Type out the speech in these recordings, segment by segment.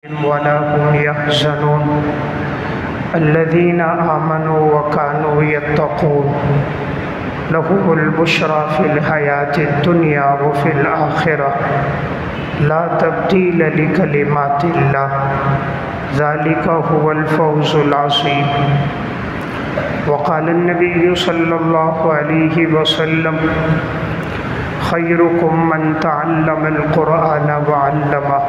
ولا هم يحزنون الذين آمنوا وكانوا يتقون لهم البشرى في الحياة الدنيا وفي الآخرة لا تبديل لكلمات الله ذلك هو الفوز العظيم. وقال النبي صلى الله عليه وسلم خيركم من تعلم القرآن وعلمه.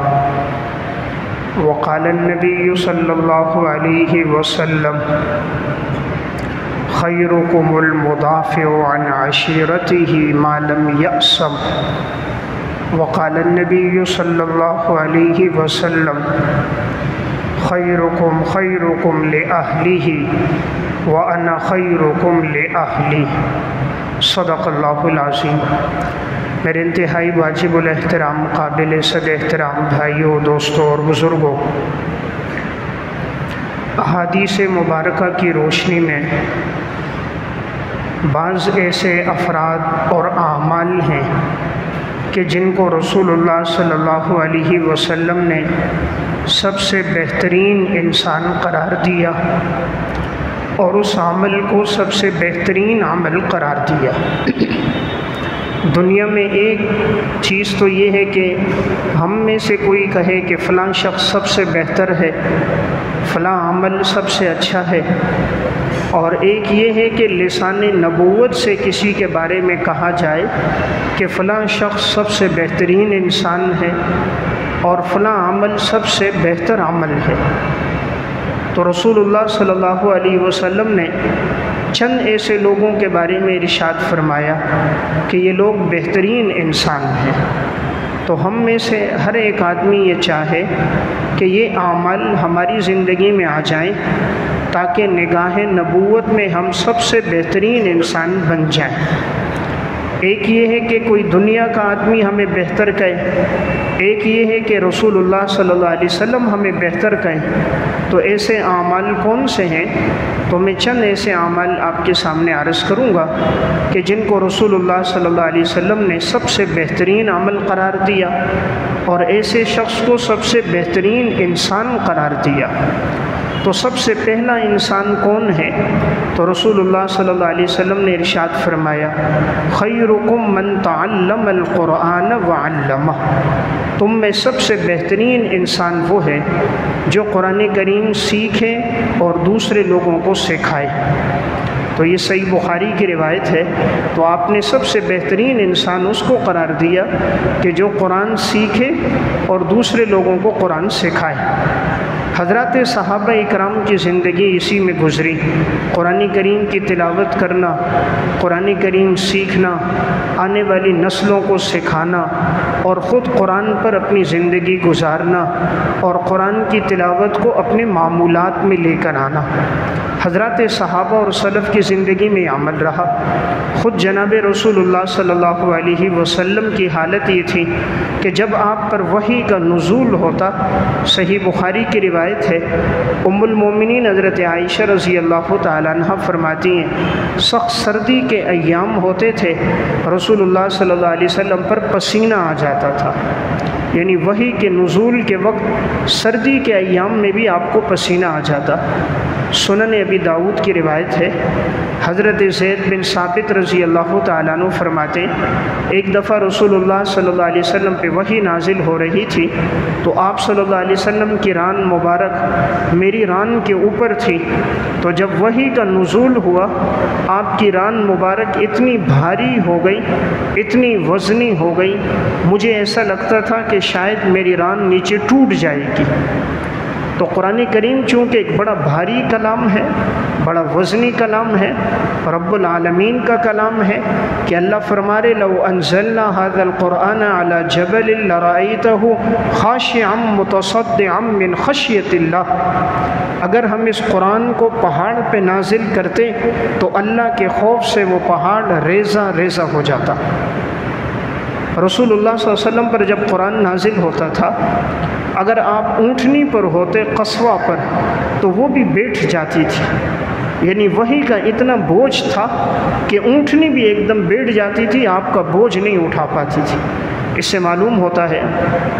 وقال النبي صلى الله عليه وسلم خيركم المدافع عن عشيرته ما لم يأسم. وقال النبي صلى الله عليه وسلم خيركم خيركم لأهله وأنا خيركم لأهلي. صدق اللہ العظیم. میرے انتہائی واجب الاحترام قابل صد احترام بھائیوں، دوستوں اور بزرگوں، احادیث مبارکہ کی روشنی میں بعض ایسے افراد اور اعمال ہیں کہ جن کو رسول اللہ صلی اللہ علیہ وسلم نے سب سے بہترین انسان قرار دیا اور اس عمل کو سب سے بہترین عمل قرار دیا. دنیا میں ایک چیز تو یہ ہے کہ ہم میں سے کوئی کہے کہ فلاں شخص سب سے بہتر ہے، فلاں عمل سب سے اچھا ہے، اور ایک یہ ہے کہ لسان نبوت سے کسی کے بارے میں کہا جائے کہ فلاں شخص سب سے بہترین انسان ہے اور فلاں عمل سب سے بہتر عمل ہے. تو رسول اللہ صلی اللہ علیہ وسلم نے چند ایسے لوگوں کے بارے میں ارشاد فرمایا کہ یہ لوگ بہترین انسان ہیں. تو ہم میں سے ہر ایک آدمی یہ چاہے کہ یہ اعمال ہماری زندگی میں آ جائیں تاکہ نگاہ نبوت میں ہم سب سے بہترین انسان بن جائیں. ایک یہ ہے کہ کوئی دنیا کا آدمی ہمیں بہتر کہے، ایک یہ ہے کہ رسول اللہ صلی اللہ علیہ وسلم ہمیں بہتر کہیں. تو ایسے اعمال کون سے ہیں؟ تو میں چند ایسے اعمال آپ کے سامنے عرض کروں گا کہ جن کو رسول اللہ صلی اللہ علیہ وسلم نے سب سے بہترین عمل قرار دیا اور ایسے شخص کو سب سے بہترین انسان قرار دیا. تو سب سے پہلا انسان کون ہے؟ تو رسول اللہ صلی اللہ علیہ وسلم نے ارشاد فرمایا خیرکم من تعلم القرآن وعلمہ. تم میں سب سے بہترین انسان وہ ہے جو قرآن کریم سیکھے اور دوسرے لوگوں کو سکھائے. تو یہ صحیح بخاری کی روایت ہے. تو آپ نے سب سے بہترین انسان اس کو قرار دیا کہ جو قرآن سیکھے اور دوسرے لوگوں کو قرآن سکھائے. حضرات صحابہ اکرام کی زندگی اسی میں گزری. قرآن کریم کی تلاوت کرنا، قرآن کریم سیکھنا، آنے والی نسلوں کو سکھانا اور خود قرآن پر اپنی زندگی گزارنا اور قرآن کی تلاوت کو اپنے معمولات میں لے کر آنا. حضرات صحابہ اور سلف کی زندگی میں عمل رہا. خود جناب رسول اللہ صلی اللہ علیہ وسلم کی حالت یہ تھی کہ جب آپ پر وحی کا نزول ہوتا، صحیح بخاری کی روایت ہے، ام المومنین حضرت عائشہ رضی اللہ تعالیٰ عنہ فرماتی ہیں سخت سردی کے ایام ہوتے تھے، رسول اللہ صلی اللہ علیہ وسلم پر پسینہ آ جاتا تھا. یعنی وحی کے نزول کے وقت سردی کے ایام میں بھی آپ کو پسینہ آ جاتا. سنن ابی داؤد کی روایت ہے، حضرت زید بن ثابت رضی اللہ تعالیٰ عنہ فرماتے ایک دفعہ رسول اللہ صلی اللہ علیہ وسلم پہ وحی نازل ہو رہی تھی تو آپ صلی اللہ علیہ وسلم کی ران مبارک میری ران کے اوپر تھی. تو جب وحی کا نزول ہوا آپ کی ران مبارک اتنی بھاری ہو گئی، اتنی وزنی ہو گئی، مجھے ایسا لگتا تھا کہ شاید میری ران نیچے ٹوٹ جائے گی. تو قرآن کریم چونکہ ایک بڑا بھاری کلام ہے، بڑا وزنی کلام ہے، رب العالمین کا کلام ہے کہ اللہ فرما رہے لو انزلنا هذا القرآن على جبل لرأيته خاشعا متصدعا من خشیۃ اللہ. اگر ہم اس قرآن کو پہاڑ پہ نازل کرتے تو اللہ کے خوف سے وہ پہاڑ ریزہ ریزہ ہو جاتا. رسول اللہ صلی اللہ علیہ وسلم پر جب قرآن نازل ہوتا تھا، اگر آپ اونٹنی پر ہوتے قصوہ پر تو وہ بھی بیٹھ جاتی تھی. یعنی وحی کا اتنا بوجھ تھا کہ اونٹنی بھی ایک دم بیٹھ جاتی تھی، آپ کا بوجھ نہیں اٹھا پاتی تھی. اس سے معلوم ہوتا ہے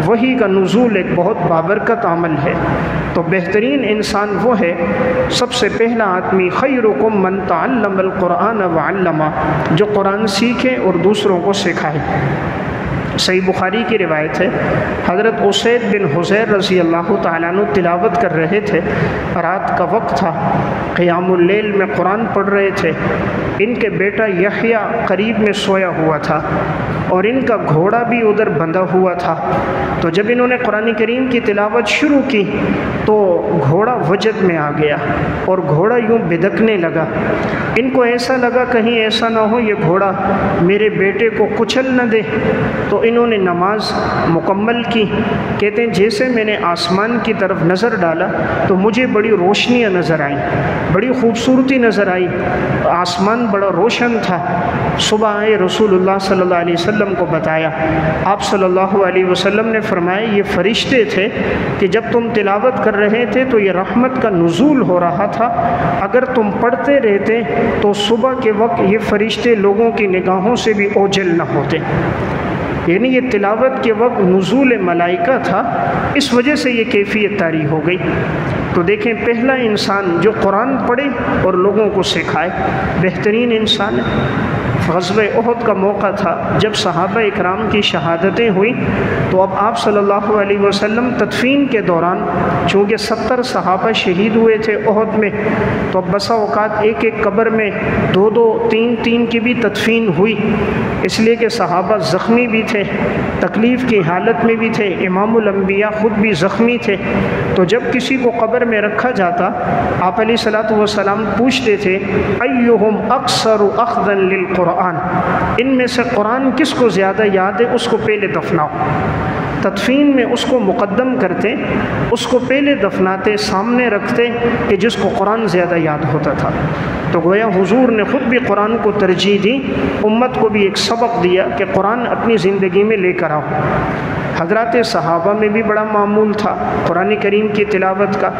وحی کا نزول ایک بہت بابرکت عمل ہے۔ تو بہترین انسان وہ ہے، سب سے پہلا آدمی خیرکم من تعلم القرآن وعلمہ، جو قرآن سیکھے اور دوسروں کو سکھائے۔ صحیح بخاری کی روایت ہے، حضرت اسید بن حضیر رضی اللہ تعالیٰ عنہ تلاوت کر رہے تھے، رات کا وقت تھا، قیام اللیل میں قرآن پڑھ رہے تھے، ان کے بیٹا یحییٰ قریب میں سویا ہوا تھا اور ان کا گھوڑا بھی ادھر بندھا ہوا تھا۔ تو جب انہوں نے قرآن کریم کی تلاوت شروع کی تو گھوڑا وجد میں آ گیا اور گھوڑا یوں بدکنے لگا۔ ان کو ایسا لگا کہیں ایسا نہ ہو یہ گھوڑا میرے بیٹے کو کچل نہ دے، تو انہوں نے نماز مکمل کی۔ کہتے ہیں جیسے میں نے آسمان کی طرف نظر ڈالا تو مجھے بڑی روشنیاں نظر آئیں، بڑی خوبصورتی نظر آئی، آسمان بڑا روشن تھا۔ صبح آئے، رسول اللہ صلی اللہ علیہ وسلم کو بتایا، آپ صلی اللہ علیہ وسلم نے فرمایا یہ فرشتے تھے کہ جب تم تلاوت کر رہے تھے تو یہ رحمت کا نزول ہو رہا تھا، اگر تم پڑھتے رہتے تو صبح کے وقت یہ فرشتے لوگوں کی نگاہوں سے بھی اوجھل نہ ہوتے۔ یعنی یہ تلاوت کے وقت نزول ملائکہ تھا، اس وجہ سے یہ کیفیت طاری ہو گئی۔ تو دیکھیں پہلا انسان جو قرآن پڑھے اور لوگوں کو سکھائے بہترین انسان ہے۔ غزوہ احد کا موقع تھا، جب صحابہ اکرام کی شہادتیں ہوئیں تو اب آپ صلی اللہ علیہ وسلم تدفین کے دوران، چونکہ 70 صحابہ شہید ہوئے تھے احد میں، تو اب بسا اوقات ایک ایک قبر میں 2 3 کی بھی تدفین ہوئی، اس لیے کہ صحابہ زخمی بھی تھے، تکلیف کی حالت میں بھی تھے، امام الانبیاء خود بھی زخمی تھے۔ تو جب کسی کو قبر میں رکھا جاتا، آپ علیہ الصلوۃ والسلام پوچھتے تھے ایہم اکثر اخذا للقرآن، ان میں سے قرآن کس کو زیادہ یاد ہے اس کو پہلے دفناؤ۔ تدفین میں اس کو مقدم کرتے، اس کو پہلے دفناتے، سامنے رکھتے کہ جس کو قرآن زیادہ یاد ہوتا تھا۔ تو گویا حضور نے خود بھی قرآن کو ترجیح دی، امت کو بھی ایک سبق دیا کہ قرآن اپنی زندگی میں لے کر آؤ۔ حضرات صحابہ میں بھی بڑا معمول تھا قرآن کریم کی تلاوت کا۔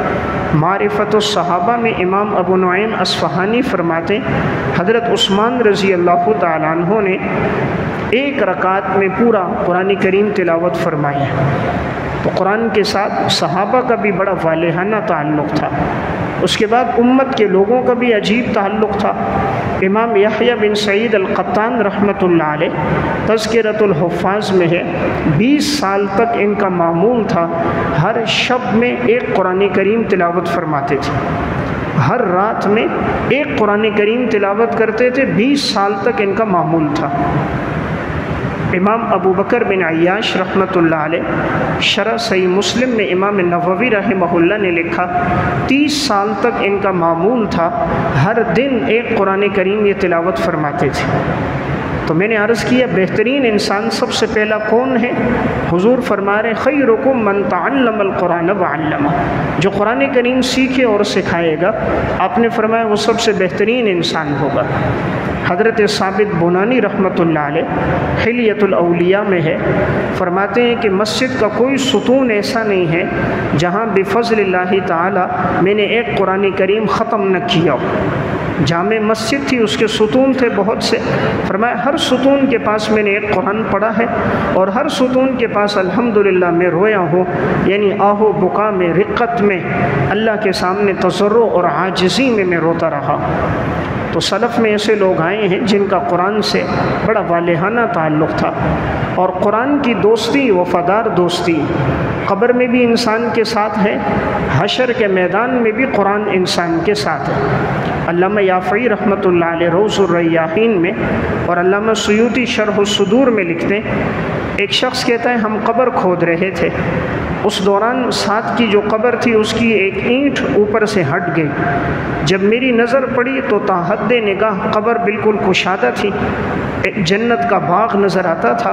معرفت الصحابہ میں امام ابو نعیم اصفہانی فرماتے، حضرت عثمان رضی اللہ تعالیٰ عنہ نے 1 رکعت میں پورا قرآن کریم تلاوت فرمائی ہے۔ تو قرآن کے ساتھ صحابہ کا بھی بڑا والہانہ تعلق تھا۔ اس کے بعد امت کے لوگوں کا بھی عجیب تعلق تھا۔ امام یحییٰ بن سعید القطان رحمۃ اللہ علیہ تذکرۃ الحفاظ میں ہے، 20 سال تک ان کا معمول تھا ہر شب میں 1 قرآن کریم تلاوت فرماتے تھے، ہر رات میں 1 قرآن کریم تلاوت کرتے تھے، 20 سال تک ان کا معمول تھا۔ امام ابو بکر بن عیاش رحمۃ اللہ علیہ شرح صحیح مسلم میں امام نووی رحمہ اللہ نے لکھا 30 سال تک ان کا معمول تھا ہر دن 1 قرآن کریم یہ تلاوت فرماتے تھے۔ تو میں نے عرض کیا بہترین انسان سب سے پہلا کون ہے؟ حضور فرما رہے خیرکم من تعلم القرآن وعلمہ، جو قرآن کریم سیکھے اور سکھائے گا، آپ نے فرمایا وہ سب سے بہترین انسان ہوگا۔ حضرت ثابت بنانی رحمۃ اللہ علیہ حلیۃ الاولیاء میں ہے، فرماتے ہیں کہ مسجد کا کوئی ستون ایسا نہیں ہے جہاں بفضل اللہ تعالی میں نے 1 قرآن کریم ختم نہ کیا ہو۔ جامع مسجد تھی، اس کے ستون تھے بہت سے، فرمایا ہر ستون کے پاس میں نے 1 قرآن پڑھا ہے، اور ہر ستون کے پاس الحمدللہ میں رویا ہوں، یعنی آہو بکا میں، رقت میں، اللہ کے سامنے تضرع اور عاجزی میں روتا رہا۔ تو سلف میں ایسے لوگ آئے ہیں جن کا قرآن سے بڑا والہانہ تعلق تھا، اور قرآن کی دوستی وفادار دوستی قبر میں بھی انسان کے ساتھ ہے، حشر کے میدان میں بھی قرآن انسان کے ساتھ ہے۔ علامہ یافعی رحمۃ اللہ علیہ روض الریاحین میں اور علامہ سیوطی شرح الصدور میں لکھتے ہیں، ایک شخص کہتا ہے ہم قبر کھود رہے تھے، اس دوران ساتھ کی جو قبر تھی اس کی ایک اینٹ اوپر سے ہٹ گئی، جب میری نظر پڑی تو تا حد نگاہ قبر بالکل کشادہ تھی، ایک جنت کا باغ نظر آتا تھا،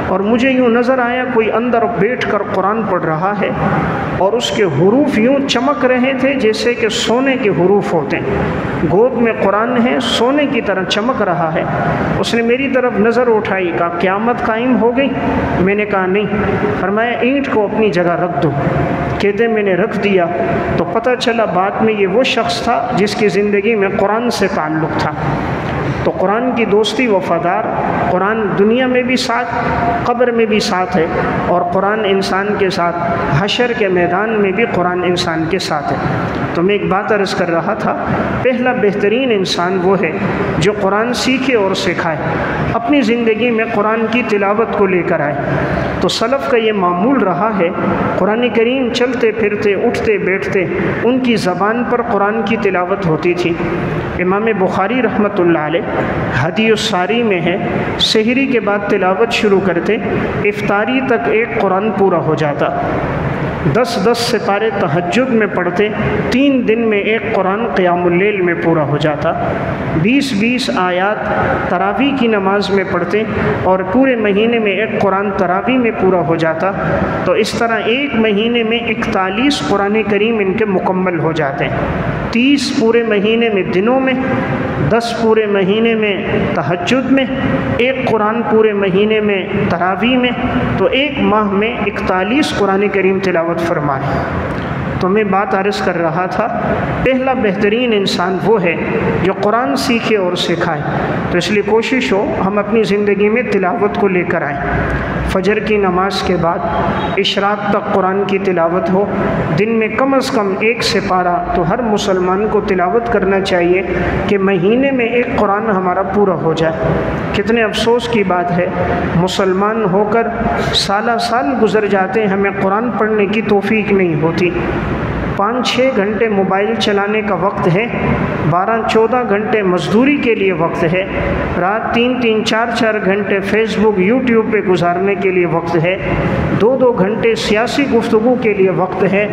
اور مجھے یوں نظر آیا کوئی اندر بیٹھ کر قرآن پڑھ رہا ہے، اور اس کے حروف یوں چمک رہے تھے جیسے کہ سونے کے حروف ہوتے ہیں، گود میں قرآن ہے، سونے کی طرح چمک رہا ہے۔ اس نے میری طرف نظر اٹھائی، کہا قیامت قائم ہو گئی؟ میں نے کہا نہیں۔ فرمایا اینٹ کو اپنی جگہ رکھ دو۔ کہتے میں نے رکھ دیا تو پتہ چلا بعد میں یہ وہ شخص تھا جس کی زندگی میں قرآن سے تعلق تھا۔ تو قرآن کی دوستی وفادار، قرآن دنیا میں بھی ساتھ، قبر میں بھی ساتھ ہے، اور قرآن انسان کے ساتھ حشر کے میدان میں بھی قرآن انسان کے ساتھ ہے۔ تو میں ایک بات عرض کر رہا تھا، پہلا بہترین انسان وہ ہے جو قرآن سیکھے اور سکھائے، اپنی زندگی میں قرآن کی تلاوت کو لے کر آئے۔ تو سلف کا یہ معمول رہا ہے، قرآن کریم چلتے پھرتے اٹھتے بیٹھتے ان کی زبان پر قرآن کی تلاوت ہوتی تھی۔ امام بخاری رحمۃ اللہ علیہ ہدی الساری میں ہے، سحری کے بعد تلاوت شروع کرتے، افطاری تک ایک قرآن پورا ہو جاتا، 10 سپارے تہجد میں پڑھتے، 3 دن میں ایک قرآن قیام اللیل میں پورا ہو جاتا، 20 آیات تراویح کی نماز میں پڑھتے، اور پورے مہینے میں ایک قرآن تراویح میں پورا ہو جاتا۔ تو اس طرح ایک مہینے میں 41 قرآن کریم ان کے مکمل ہو جاتے ہیں، 30 پورے مہینے میں دنوں میں، 10 پورے مہینے میں تہجد میں، ایک قرآن پورے مہینے میں تراویح میں، تو ایک ماہ میں 41 قرآن کریم تلاوت فرمائے۔ تو میں بات عرض کر رہا تھا، پہلا بہترین انسان وہ ہے جو قرآن سیکھے اور سکھائے۔ تو اس لیے کوشش ہو ہم اپنی زندگی میں تلاوت کو لے کر آئیں، فجر کی نماز کے بعد اشراق تک قرآن کی تلاوت ہو، دن میں کم از کم 1 سپارہ تو ہر مسلمان کو تلاوت کرنا چاہیے کہ مہینے میں ایک قرآن ہمارا پورا ہو جائے۔ کتنے افسوس کی بات ہے، مسلمان ہو کر سالہ سال گزر جاتے ہیں، ہمیں قرآن پڑھنے کی توفیق نہیں ہوتی۔ 5-6 گھنٹے موبائل چلانے کا وقت ہے، 12-14 گھنٹے مزدوری کے لیے وقت ہے، رات 3-3 4-4 گھنٹے فیس بک یوٹیوب پہ گزارنے کے لیے وقت ہے، 2-2 گھنٹے سیاسی گفتگو کے لیے وقت ہے،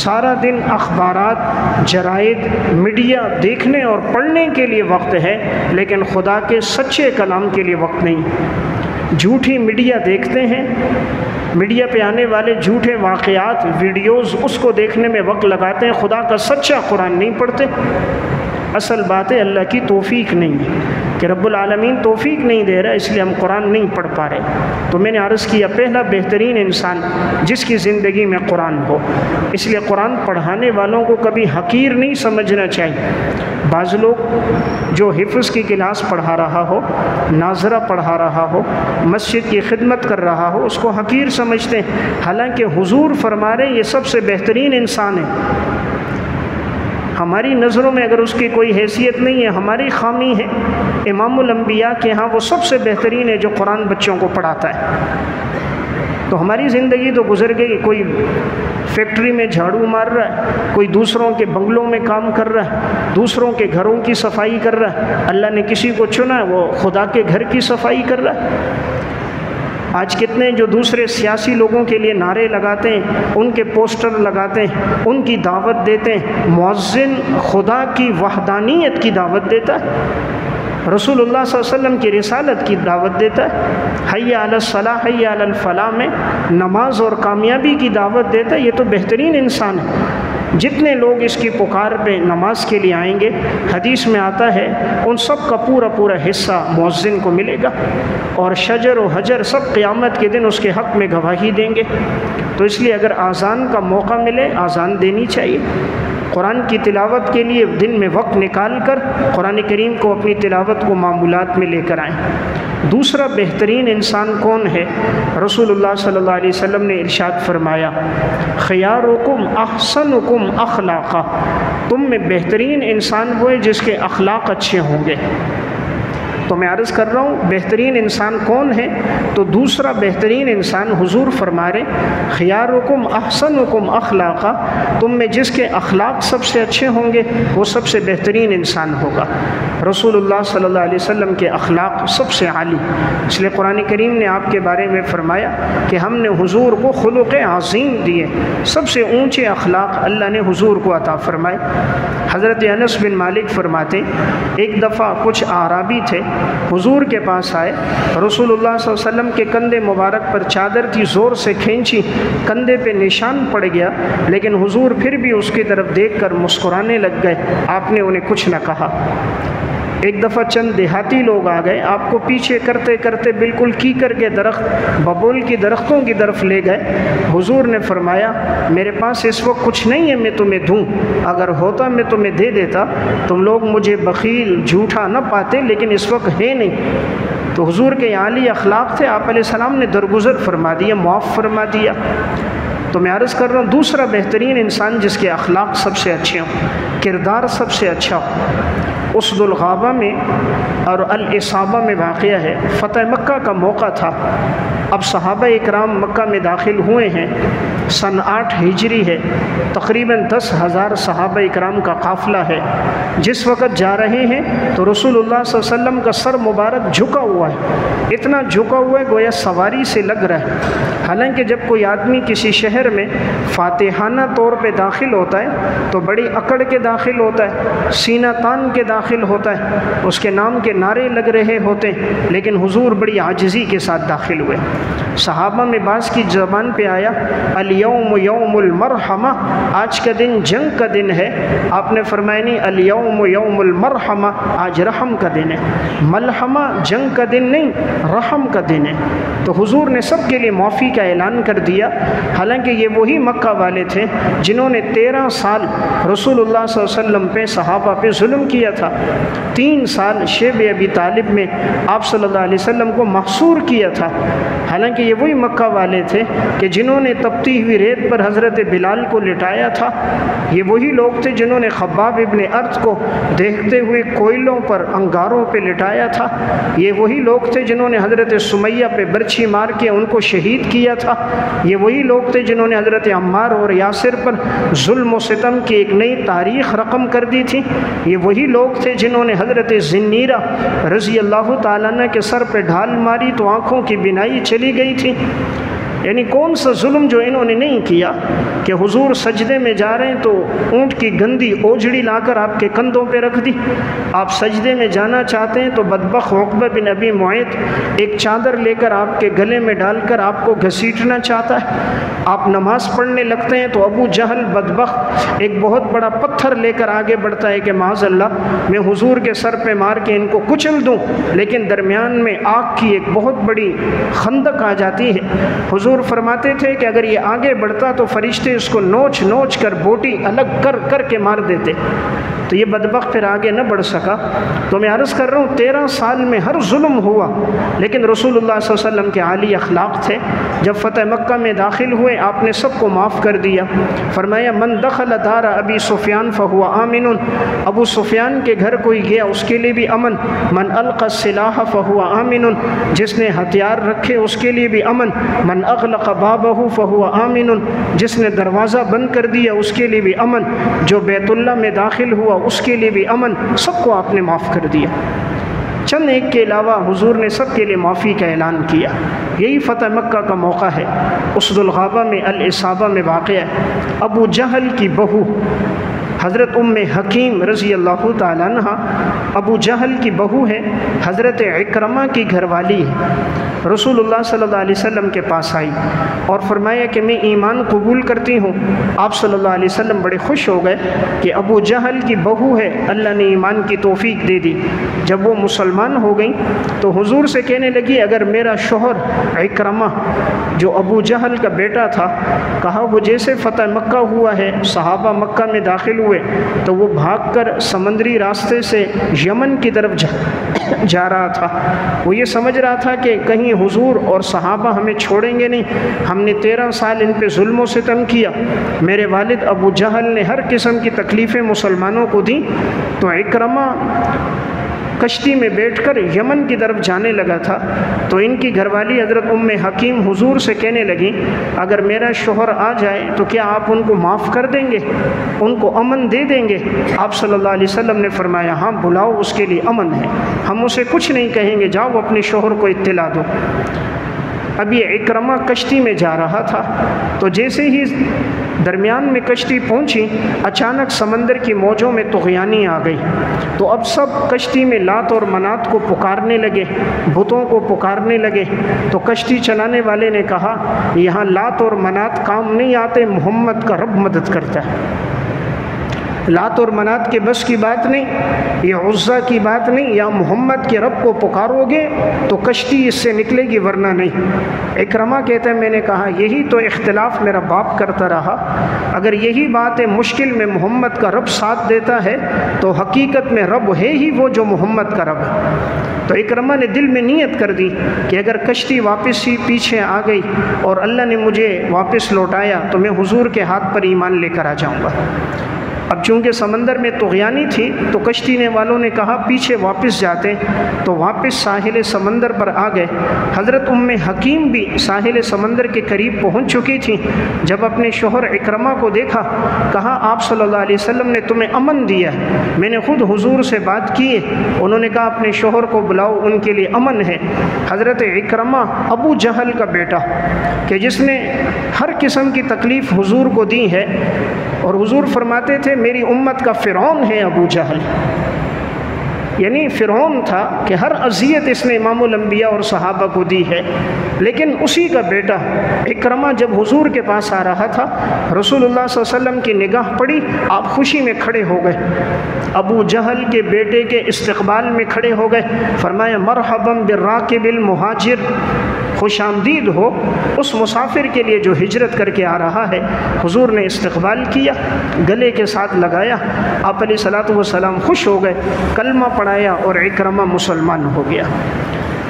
سارا دن اخبارات، جرائد، میڈیا دیکھنے اور پڑھنے کے لیے وقت ہے، لیکن خدا کے سچے کلام کے لیے وقت نہیں۔ جھوٹی میڈیا دیکھتے ہیں، میڈیا پہ آنے والے جھوٹے واقعات، ویڈیوز، اس کو دیکھنے میں وقت لگاتے ہیں، خدا کا سچا قرآن نہیں پڑھتے۔ اصل بات ہے اللہ کی توفیق نہیں ہے کہ رب العالمین توفیق نہیں دے رہا، اس لیے ہم قرآن نہیں پڑھ پا رہے۔ تو میں نے عرض کیا پہلا بہترین انسان جس کی زندگی میں قرآن ہو، اس لیے قرآن پڑھانے والوں کو کبھی حقیر نہیں سمجھنا چاہیے۔ بعض لوگ جو حفظ کی کلاس پڑھا رہا ہو، ناظرہ پڑھا رہا ہو، مسجد کی خدمت کر رہا ہو، اس کو حقیر سمجھتے ہیں، حالانکہ حضور فرما رہے ہیں یہ سب سے بہترین انسان ہے۔ ہماری نظروں میں اگر اس کی کوئی حیثیت نہیں ہے، ہماری خامی ہے۔ امام الانبیاء کے ہاں وہ سب سے بہترین ہے جو قرآن بچوں کو پڑھاتا ہے۔ تو ہماری زندگی تو گزر گئی، کوئی فیکٹری میں جھاڑو مار رہا ہے، کوئی دوسروں کے بنگلوں میں کام کر رہا ہے، دوسروں کے گھروں کی صفائی کر رہا ہے۔ اللہ نے کسی کو چنا ہے وہ خدا کے گھر کی صفائی کر رہا ہے۔ آج کتنے جو دوسرے سیاسی لوگوں کے لیے نعرے لگاتے ہیں، ان کے پوسٹر لگاتے ہیں، ان کی دعوت دیتے ہیں، مؤذن خدا کی وحدانیت کی دعوت دیتا ہے، رسول اللہ صلی اللہ علیہ وسلم کی رسالت کی دعوت دیتا ہے، حی علی الصلاح حی علی الفلاح میں نماز اور کامیابی کی دعوت دیتا ہے۔ یہ تو بہترین انسان ہے۔ جتنے لوگ اس کی پکار پہ نماز کے لیے آئیں گے، حدیث میں آتا ہے ان سب کا پورا پورا حصہ مؤذن کو ملے گا، اور شجر و حجر سب قیامت کے دن اس کے حق میں گواہی دیں گے۔ تو اس لیے اگر آذان کا موقع ملے آذان دینی چاہیے۔ قرآن کی تلاوت کے لیے دن میں وقت نکال کر قرآن کریم کو اپنی تلاوت کو معمولات میں لے کر آئیں۔ دوسرا بہترین انسان کون ہے؟ رسول اللہ صلی اللہ علیہ وسلم نے ارشاد فرمایا، خیارکم احسنکم اخلاقا، تم میں بہترین انسان وہ ہے جس کے اخلاق اچھے ہوں گے۔ تو میں عرض کر رہا ہوں بہترین انسان کون ہے؟ تو دوسرا بہترین انسان حضور فرما رہے خیارکم احسنکم اخلاقا، تم میں جس کے اخلاق سب سے اچھے ہوں گے وہ سب سے بہترین انسان ہوگا۔ رسول اللہ صلی اللہ علیہ وسلم کے اخلاق سب سے عالی، اس لیے قرآن کریم نے آپ کے بارے میں فرمایا کہ ہم نے حضور کو خلق عظیم دیے، سب سے اونچے اخلاق اللہ نے حضور کو عطا فرمائے۔ حضرت انس بن مالک فرماتے ایک دفعہ کچھ اعرابی تھے، حضور کے پاس آئے، رسول اللہ صلی اللہ علیہ وسلم کے کندھے مبارک پر چادر کی زور سے کھینچی، کندھے پہ نشان پڑ گیا، لیکن حضور پھر بھی اس کی طرف دیکھ کر مسکرانے لگ گئے، آپ نے انہیں کچھ نہ کہا۔ ایک دفعہ چند دیہاتی لوگ آ گئے، آپ کو پیچھے کرتے کرتے بالکل کیکر کے درخت، ببول کی درختوں کی طرف لے گئے۔ حضور نے فرمایا میرے پاس اس وقت کچھ نہیں ہے میں تمہیں دوں، اگر ہوتا میں تمہیں دے دیتا، تم لوگ مجھے بخیل جھوٹا نہ پاتے، لیکن اس وقت ہے نہیں۔ تو حضور کے عالی اخلاق تھے، آپ علیہ السلام نے درگزر فرما دیا، معاف فرما دیا۔ تو میں عرض کر رہا ہوں دوسرا بہترین انسان جس کے اخلاق سب سے اچھے ہوں، کردار سب سے اچھا ہو، اسد الغابہ میں اور الاصابہ میں واقعہ ہے۔ فتح مکہ کا موقع تھا، اب صحابہ اکرام مکہ میں داخل ہوئے ہیں، سن 8 ہجری ہے، تقریباً 10,000 صحابہ اکرام کا قافلہ ہے۔ جس وقت جا رہے ہیں تو رسول اللہ صلی اللہ علیہ وسلم کا سر مبارک جھکا ہوا ہے، اتنا جھکا ہوا ہے گویا سواری سے لگ رہا ہے۔ حالانکہ جب کوئی آدمی کسی شہر میں فاتحانہ طور پہ داخل ہوتا ہے تو بڑی اکڑ کے داخل ہوتا ہے، سینہ تان کے داخل ہوتا ہے، اس کے نام کے نعرے لگ رہے ہوتے ہیں، لیکن حضور بڑی عاجزی کے ساتھ داخل ہوئے۔ صحابہ میں بعض کی زبان پہ آیا الیوم یوم المرحمہ، آج کا دن جنگ کا دن ہے، آپ نے فرمایا نہیں الیوم یوم المرحمہ، آج رحم کا دن ہے۔ ملحمہ جنگ کا دن نہیں، رحم کا دن ہے۔ تو حضور نے سب کے لیے معافی کا اعلان کر دیا، حالانکہ یہ وہی مکہ والے تھے جنہوں نے 13 سال رسول اللہ صلی اللہ علیہ وسلم پہ، صحابہ پہ ظلم کیا تھا۔ 3 سال شیب ابی طالب میں آپ صلی اللہ علیہ وسلم کو محصور کیا تھا، حالانکہ یہ وہی مکہ والے تھے کہ جنہوں نے تپتی ہوئی ریت پر حضرت بلال کو لٹایا تھا۔ یہ وہی لوگ تھے جنہوں نے خباب ابن ارت کو دیکھتے ہوئے کوئلوں پر، انگاروں پہ لٹایا تھا۔ یہ وہی لوگ تھے جنہوں نے حضرت سمیہ پہ برچھی مار کے ان کو شہید کیا تھا۔ یہ وہی لوگ تھے جنہوں نے حضرت عمار اور یاسر پر ظلم و ستم کی ایک نئی تاریخ رقم کر دی تھی۔ یہ وہی لوگ تھے جنہوں نے حضرت زنیرہ رضی اللہ تعالیٰ عنہ کے سر پہ ڈھال ماری تو آنکھوں کی بینائی چلی گئی تھی۔ یعنی کون سا ظلم جو انہوں نے نہیں کیا کہ حضور سجدے میں جا رہے ہیں تو اونٹ کی گندی اوجڑی لا کر آپ کے کندھوں پہ رکھ دی، آپ سجدے میں جانا چاہتے ہیں تو بدبخت عقبہ بن ابی معیط ایک چادر لے کر آپ کے گلے میں ڈال کر آپ کو گھسیٹنا چاہتا ہے، آپ نماز پڑھنے لگتے ہیں تو ابو جہل بدبخت ایک بہت بڑا پتھر لے کر آگے بڑھتا ہے کہ معاذ اللہ میں حضور کے سر پہ مار کے ان کو کچل دوں، لیکن درمیان میں آگ کی ایک بہت بڑی خندق آ جاتی ہے۔ حضور فرماتے تھے کہ اگر یہ آگے بڑھتا تو فرشتے اس کو نوچ نوچ کر بوٹی الگ کر کر کے مار دیتے، تو یہ بدبخت پھر آگے نہ بڑھ سکا۔ تو میں عرض کر رہا ہوں 13 سال میں ہر ظلم ہوا، لیکن رسول اللہ صلی اللہ علیہ وسلم کے عالی اخلاق تھے۔ جب فتح مکہ میں داخل ہوئے آپ نے سب کو معاف کر دیا، فرمایا من دخل دار ابی سفیان فہو آمن، ابو سفیان کے گھر کوئی گیا اس کے لیے بھی امن، من القى السلاح فہو آمن، جس نے ہتھیار رکھے اس کے لیے بھی امن، من اغلق بابہ فہو آمن، جس نے دروازہ بند کر دیا اس کے لیے بھی امن، جو بیت اللہ میں داخل ہوا اس کے لیے بھی امن، سب کو آپ نے معاف کر دیا۔ چند ایک کے علاوہ حضور نے سب کے لیے معافی کا اعلان کیا۔ یہی فتح مکہ کا موقع ہے، اسد الغابہ میں الاصابہ میں واقع ہے۔ ابو جہل کی بہو حضرت حکیم رضی اللہ تعالیٰ عنہ، ابو جہل کی بہو ہے، حضرت عکرمہ کی گھر والی ہے، رسول اللہ صلی اللہ علیہ وسلم کے پاس آئی اور فرمایا کہ میں ایمان قبول کرتی ہوں۔ آپ صلی اللہ علیہ وسلم بڑے خوش ہو گئے کہ ابو جہل کی بہو ہے، اللہ نے ایمان کی توفیق دے دی۔ جب وہ مسلمان ہو گئیں تو حضور سے کہنے لگی اگر میرا شوہر عکرمہ جو ابو جہل کا بیٹا تھا، کہا وہ جیسے فتح مکہ ہوا ہے صحابہ مکہ میں داخل ہوئے تو وہ بھاگ کر سمندری راستے سے یمن کی طرف جا رہا تھا، وہ یہ سمجھ رہا تھا کہ کہیں حضور اور صحابہ ہمیں چھوڑیں گے نہیں، ہم نے 13 سال ان پہ ظلم و ستم کیا، میرے والد ابو جہل نے ہر قسم کی تکلیفیں مسلمانوں کو دیں، تو عکرمہ کشتی میں بیٹھ کر یمن کی طرف جانے لگا تھا۔ تو ان کی گھر والی حضرت حکیم حضور سے کہنے لگی اگر میرا شوہر آ جائے تو کیا آپ ان کو معاف کر دیں گے، ان کو امن دے دیں گے؟ آپ صلی اللہ علیہ وسلم نے فرمایا ہاں بلاؤ، اس کے لیے امن ہے، ہم اسے کچھ نہیں کہیں گے، جاؤ اپنے شوہر کو اطلاع دو۔ اب یہ عکرمہ کشتی میں جا رہا تھا تو جیسے ہی درمیان میں کشتی پہنچی اچانک سمندر کی موجوں میں طغیانی آ گئی، تو اب سب کشتی میں لات اور منات کو پکارنے لگے، بتوں کو پکارنے لگے۔ تو کشتی چلانے والے نے کہا یہاں لات اور منات کام نہیں آتے، محمد کا رب مدد کرتا ہے۔ لات اور منات کے بس کی بات نہیں، یہ عزا کی بات نہیں، یا محمد کے رب کو پکارو گے تو کشتی اس سے نکلے گی ورنہ نہیں۔ اکرمہ کہتا ہے میں نے کہا یہی تو اختلاف میرا باپ کرتا رہا، اگر یہی بات ہے مشکل میں محمد کا رب ساتھ دیتا ہے تو حقیقت میں رب ہے ہی وہ جو محمد کا رب ہے۔ تو اکرمہ نے دل میں نیت کر دی کہ اگر کشتی واپس ہی پیچھے آ گئی اور اللہ نے مجھے واپس لوٹایا تو میں حضور کے ہاتھ پر ایمان لے کر آ جاؤں گا۔ اب چونکہ سمندر میں طغیانی تھی تو کشتی والوں نے کہا پیچھے واپس جاتے، تو واپس ساحل سمندر پر آ گئے۔ حضرت ام حکیم بھی ساحل سمندر کے قریب پہنچ چکی تھیں، جب اپنے شوہر اکرمہ کو دیکھا کہا آپ صلی اللہ علیہ وسلم نے تمہیں امن دیا ہے، میں نے خود حضور سے بات کی ہے، انہوں نے کہا اپنے شوہر کو بلاؤ ان کے لیے امن ہے۔ حضرت اکرمہ ابو جہل کا بیٹا کہ جس نے ہر قسم کی تکلیف حضور کو دی ہے، اور حضور فرماتے تھے میری امت کا فرعون ہے ابو جہل، یعنی فرعون تھا کہ ہر اذیت اس نے امام الانبیاء اور صحابہ کو دی ہے، لیکن اسی کا بیٹا اکرمہ جب حضور کے پاس آ رہا تھا، رسول اللہ صلی اللہ علیہ وسلم کی نگاہ پڑی، آپ خوشی میں کھڑے ہو گئے، ابو جہل کے بیٹے کے استقبال میں کھڑے ہو گئے، فرمایا مرحبا بالراکب المہاجر، خوش آمدید ہو اس مسافر کے لیے جو ہجرت کر کے آ رہا ہے۔ حضور نے استقبال کیا، گلے کے ساتھ لگایا، آپ علیہ الصلوۃ والسلام خوش ہو گئے، کلمہ پڑھایا اور اکرمہ مسلمان ہو گیا۔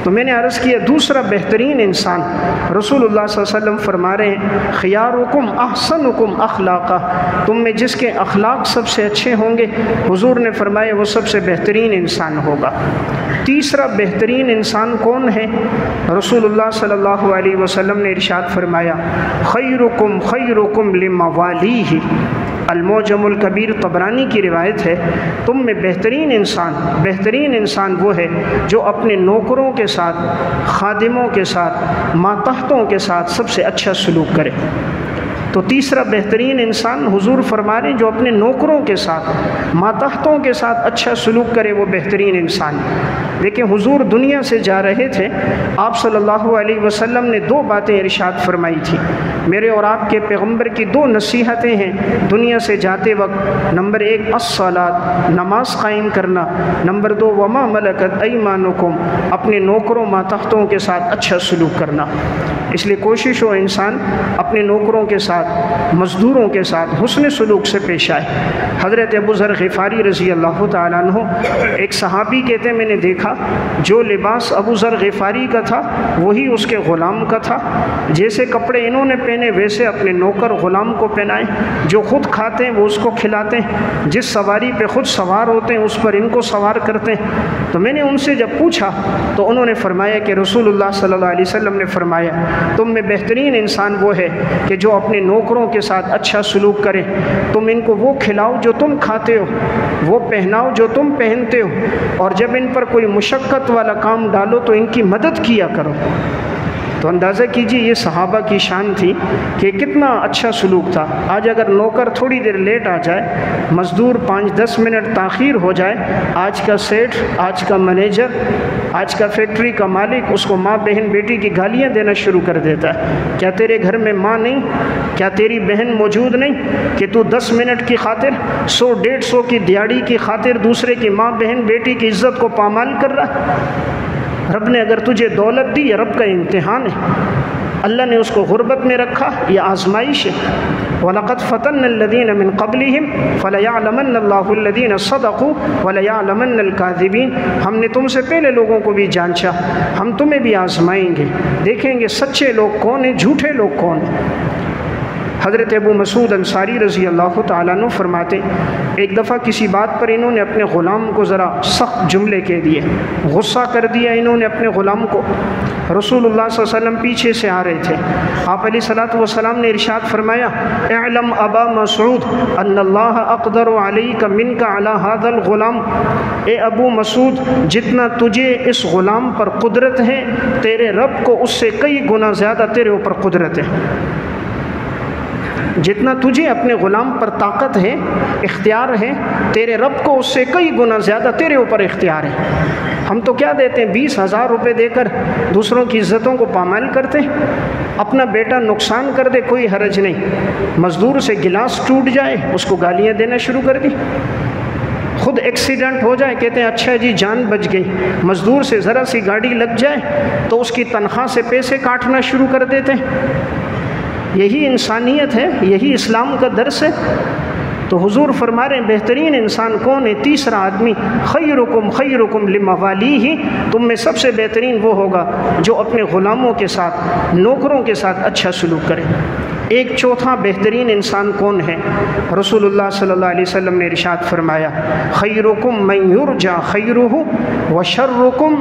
تو میں نے عرض کیا دوسرا بہترین انسان رسول اللہ صلی اللہ علیہ وسلم فرما رہے ہیں خیارکم احسنکم اخلاقا، تم میں جس کے اخلاق سب سے اچھے ہوں گے، حضور نے فرمایا وہ سب سے بہترین انسان ہوگا۔ تیسرا بہترین انسان کون ہے؟ رسول اللہ صلی اللہ علیہ وسلم نے ارشاد فرمایا خیرکم خیرکم لموالیہ، المعجم الکبیر طبرانی کی روایت ہے، تم میں بہترین انسان وہ ہے جو اپنے نوکروں کے ساتھ، خادموں کے ساتھ، ماتحتوں کے ساتھ سب سے اچھا سلوک کرے۔ تو تیسرا بہترین انسان حضور فرما رہے ہیں جو اپنے نوکروں کے ساتھ، ماتحتوں کے ساتھ اچھا سلوک کرے وہ بہترین انسان ہے۔ دیکھیں حضور دنیا سے جا رہے تھے، آپ صلی اللہ علیہ وسلم نے دو باتیں ارشاد فرمائی تھی، میرے اور آپ کے پیغمبر کی دو نصیحتیں ہیں دنیا سے جاتے وقت، نمبر 1 الصلاۃ، نماز قائم کرنا، نمبر 2 وما ملکت ایمانکم، اپنے نوکروں ماتحتوں کے ساتھ اچھا سلوک کرنا۔ اس لیے کوشش ہو انسان اپنے نوکروں کے ساتھ، مزدوروں کے ساتھ حسن سلوک سے پیش آئے۔ حضرت ابو ذر غفاری رضی اللہ تعالیٰ عنہ ایک صحابی کہتے ہیں میں نے دیکھا جو لباس ابو ذر غفاری کا تھا وہی اس کے غلام کا تھا، جیسے کپڑے انہوں نے پہنے ویسے اپنے نوکر غلام کو پہنائے، جو خود کھاتے ہیں وہ اس کو کھلاتے ہیں، جس سواری پہ خود سوار ہوتے ہیں اس پر ان کو سوار کرتے ہیں۔ تو میں نے ان سے جب پوچھا تو انہوں نے فرمایا کہ رسول اللہ صلی اللہ علیہ وسلم نے فرمایا تم میں بہترین انسان وہ ہے کہ جو اپنے نوکروں کے ساتھ اچھا سلوک کرے، تم ان کو وہ کھلاؤ جو تم کھاتے ہو، وہ پہناؤ جو تم پہنتے ہو، اور جب ان پر کوئی مشقت والا کام ڈالو تو ان کی مدد کیا کرو۔ تو اندازہ کیجئے یہ صحابہ کی شان تھی کہ کتنا اچھا سلوک تھا۔ آج اگر نوکر تھوڑی دیر لیٹ آ جائے، مزدور 5-10 منٹ تاخیر ہو جائے، آج کا سیٹ، آج کا مینیجر، آج کا فیکٹری کا مالک اس کو ماں بہن بیٹی کی گالیاں دینا شروع کر دیتا ہے۔ کیا تیرے گھر میں ماں نہیں؟ کیا تیری بہن موجود نہیں کہ تو 10 منٹ کی خاطر، 100-150 کی دیہڑی کی خاطر دوسرے کی ماں بہن بیٹی کی عزت کو پامال کر رہا ہے؟ رب نے اگر تجھے دولت دی، یہ رب کا امتحان ہے، اللہ نے اس کو غربت میں رکھا، یہ آزمائش ہے۔ وَلَقَدْ فَتَنَّ الَّذِينَ مِن قَبْلِهِمْ فَلَيَعْلَمَنَّ اللَّهُ الَّذِينَ صَدَقُوا وَلَيَعْلَمَنَّ الْكَاذِبِينَ، ہم نے تم سے پہلے لوگوں کو بھی جانچا، ہم تمہیں بھی آزمائیں گے، دیکھیں گے سچے لوگ کون ہیں، جھوٹے لوگ کون ہیں۔ حضرت ابو مسعود انصاری رضی اللہ تعالیٰ عنہ فرماتے ایک دفعہ کسی بات پر انہوں نے اپنے غلام کو ذرا سخت جملے کہہ دیے، غصہ کر دیا انہوں نے اپنے غلام کو۔ رسول اللہ صلی اللہ علیہ وسلم پیچھے سے آ رہے تھے، آپ علیہ الصلوۃ والسلام نے ارشاد فرمایا اعلم ابا مسعود ان اللہ اقدر علیک منک علی ھذا الغلام، اے ابو مسعود جتنا تجھے اس غلام پر قدرت ہے تیرے رب کو اس سے کئی گنا زیادہ تیرے اوپر قدرت ہے۔ جتنا تجھے اپنے غلام پر طاقت ہے، اختیار ہے، تیرے رب کو اس سے کئی گنا زیادہ تیرے اوپر اختیار ہے۔ ہم تو کیا دیتے ہیں، 20,000 روپے دے کر دوسروں کی عزتوں کو پامال کرتے ہیں۔ اپنا بیٹا نقصان کر دے کوئی حرج نہیں، مزدور سے گلاس ٹوٹ جائے اس کو گالیاں دینا شروع کر دی، خود ایکسیڈنٹ ہو جائے کہتے ہیں اچھا جی جان بچ گئی، مزدور سے ذرا سی گاڑی لگ جائے تو اس کی تنخواہ سے پیسے کاٹنا شروع کر دیتے ہیں۔ یہی انسانیت ہے، یہی اسلام کا درس ہے۔ تو حضور فرما رہے ہیں بہترین انسان کون ہے؟ تیسرا آدمی، خیرکم خیرکم لموالیہ، تم میں سب سے بہترین وہ ہوگا جو اپنے غلاموں کے ساتھ، نوکروں کے ساتھ اچھا سلوک کرے۔ ایک چوتھا بہترین انسان کون ہے؟ رسول اللہ صلی اللہ علیہ وسلم نے ارشاد فرمایا خیرکم من یرجی خیرہ وشرکم،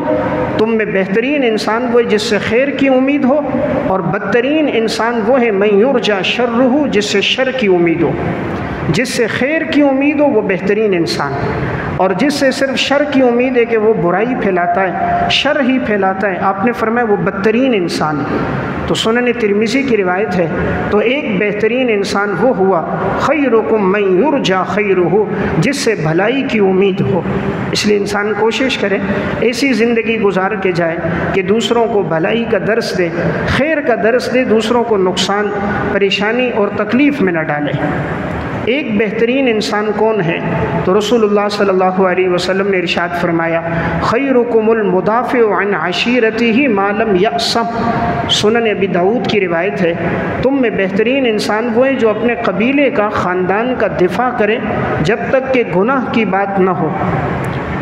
تم میں بہترین انسان وہ ہے جس سے خیر کی امید ہو، اور بدترین انسان وہ ہے من یرجی شرہ، جس سے شر کی امید ہو۔ جس سے خیر کی امید ہو وہ بہترین انسان، اور جس سے صرف شر کی امید ہے کہ وہ برائی پھیلاتا ہے، شر ہی پھیلاتا ہے، آپ نے فرمایا وہ بدترین انسان ہے۔ تو سنن ترمذی کی روایت ہے، تو ایک بہترین انسان وہ ہوا خیرکم من یرجی خیرہ، جس سے بھلائی کی امید ہو۔ اس لیے انسان کوشش کرے ایسی زندگی گزار کے جائے کہ دوسروں کو بھلائی کا درس دے، خیر کا درس دے، دوسروں کو نقصان، پریشانی اور تکلیف میں نہ ڈالے۔ ایک بہترین انسان کون ہے؟ تو رسول اللہ صلی اللہ علیہ وسلم نے ارشاد فرمایا خیرکم المدافع عن عشیرتہ ما لم یأسم، سنن ابی داؤد کی روایت ہے، تم میں بہترین انسان وہ ہے جو اپنے قبیلے کا، خاندان کا دفاع کرے جب تک کہ گناہ کی بات نہ ہو۔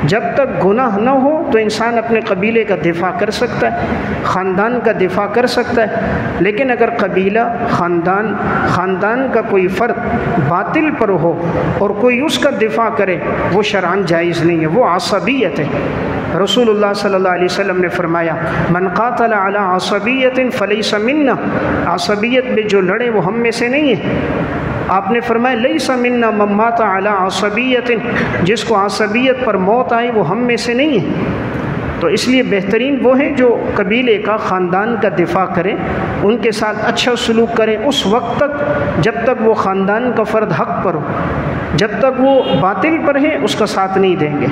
جب تک گناہ نہ ہو تو انسان اپنے قبیلے کا دفاع کر سکتا ہے، خاندان کا دفاع کر سکتا ہے، لیکن اگر قبیلہ، خاندان کا کوئی فرد باطل پر ہو اور کوئی اس کا دفاع کرے، وہ شرعاً جائز نہیں ہے، وہ عصبیت ہے۔ رسول اللہ صلی اللہ علیہ وسلم نے فرمایا من قاتل علی عصبیت فلیس منا، عصبیت پہ جو لڑے وہ ہم میں سے نہیں ہے۔ آپ نے فرمایا لیس منا من مات علی عصبیت، جس کو عصبیت پر موت آئی وہ ہم میں سے نہیں ہے۔ تو اس لیے بہترین وہ ہیں جو قبیلے کا، خاندان کا دفاع کریں، ان کے ساتھ اچھا سلوک کریں اس وقت تک جب تک وہ خاندان کا فرد حق پر ہو، جب تک وہ باطل پر ہے اس کا ساتھ نہیں دیں گے۔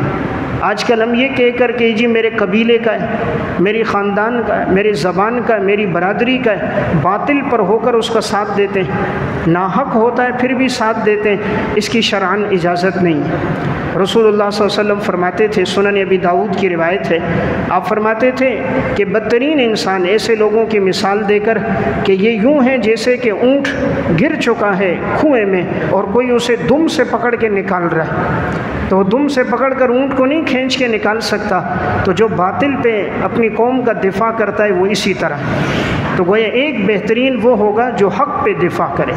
آج کل ہم یہ کہہ کر کہ جی میرے قبیلے کا ہے، میری خاندان کا ہے، میری زبان کا ہے، میری برادری کا ہے، باطل پر ہو کر اس کا ساتھ دیتے ہیں، ناحق ہوتا ہے پھر بھی ساتھ دیتے ہیں، اس کی شرعاً اجازت نہیں ہے۔ رسول اللہ صلی اللہ علیہ وسلم فرماتے تھے، سنن ابی داؤد کی روایت ہے، آپ فرماتے تھے کہ بدترین انسان ایسے لوگوں کی مثال دے کر کہ یہ یوں ہیں جیسے کہ اونٹ گر چکا ہے کنویں میں اور کوئی اسے دم سے پکڑ کے نکال رہا ہے، تو وہ دم سے پکڑ کر اونٹ کو نہیں کھینچ کے نکال سکتا، تو جو باطل پہ اپنی قوم کا دفاع کرتا ہے وہ اسی طرح۔ تو گویا ایک بہترین وہ ہوگا جو حق پہ دفاع کرے۔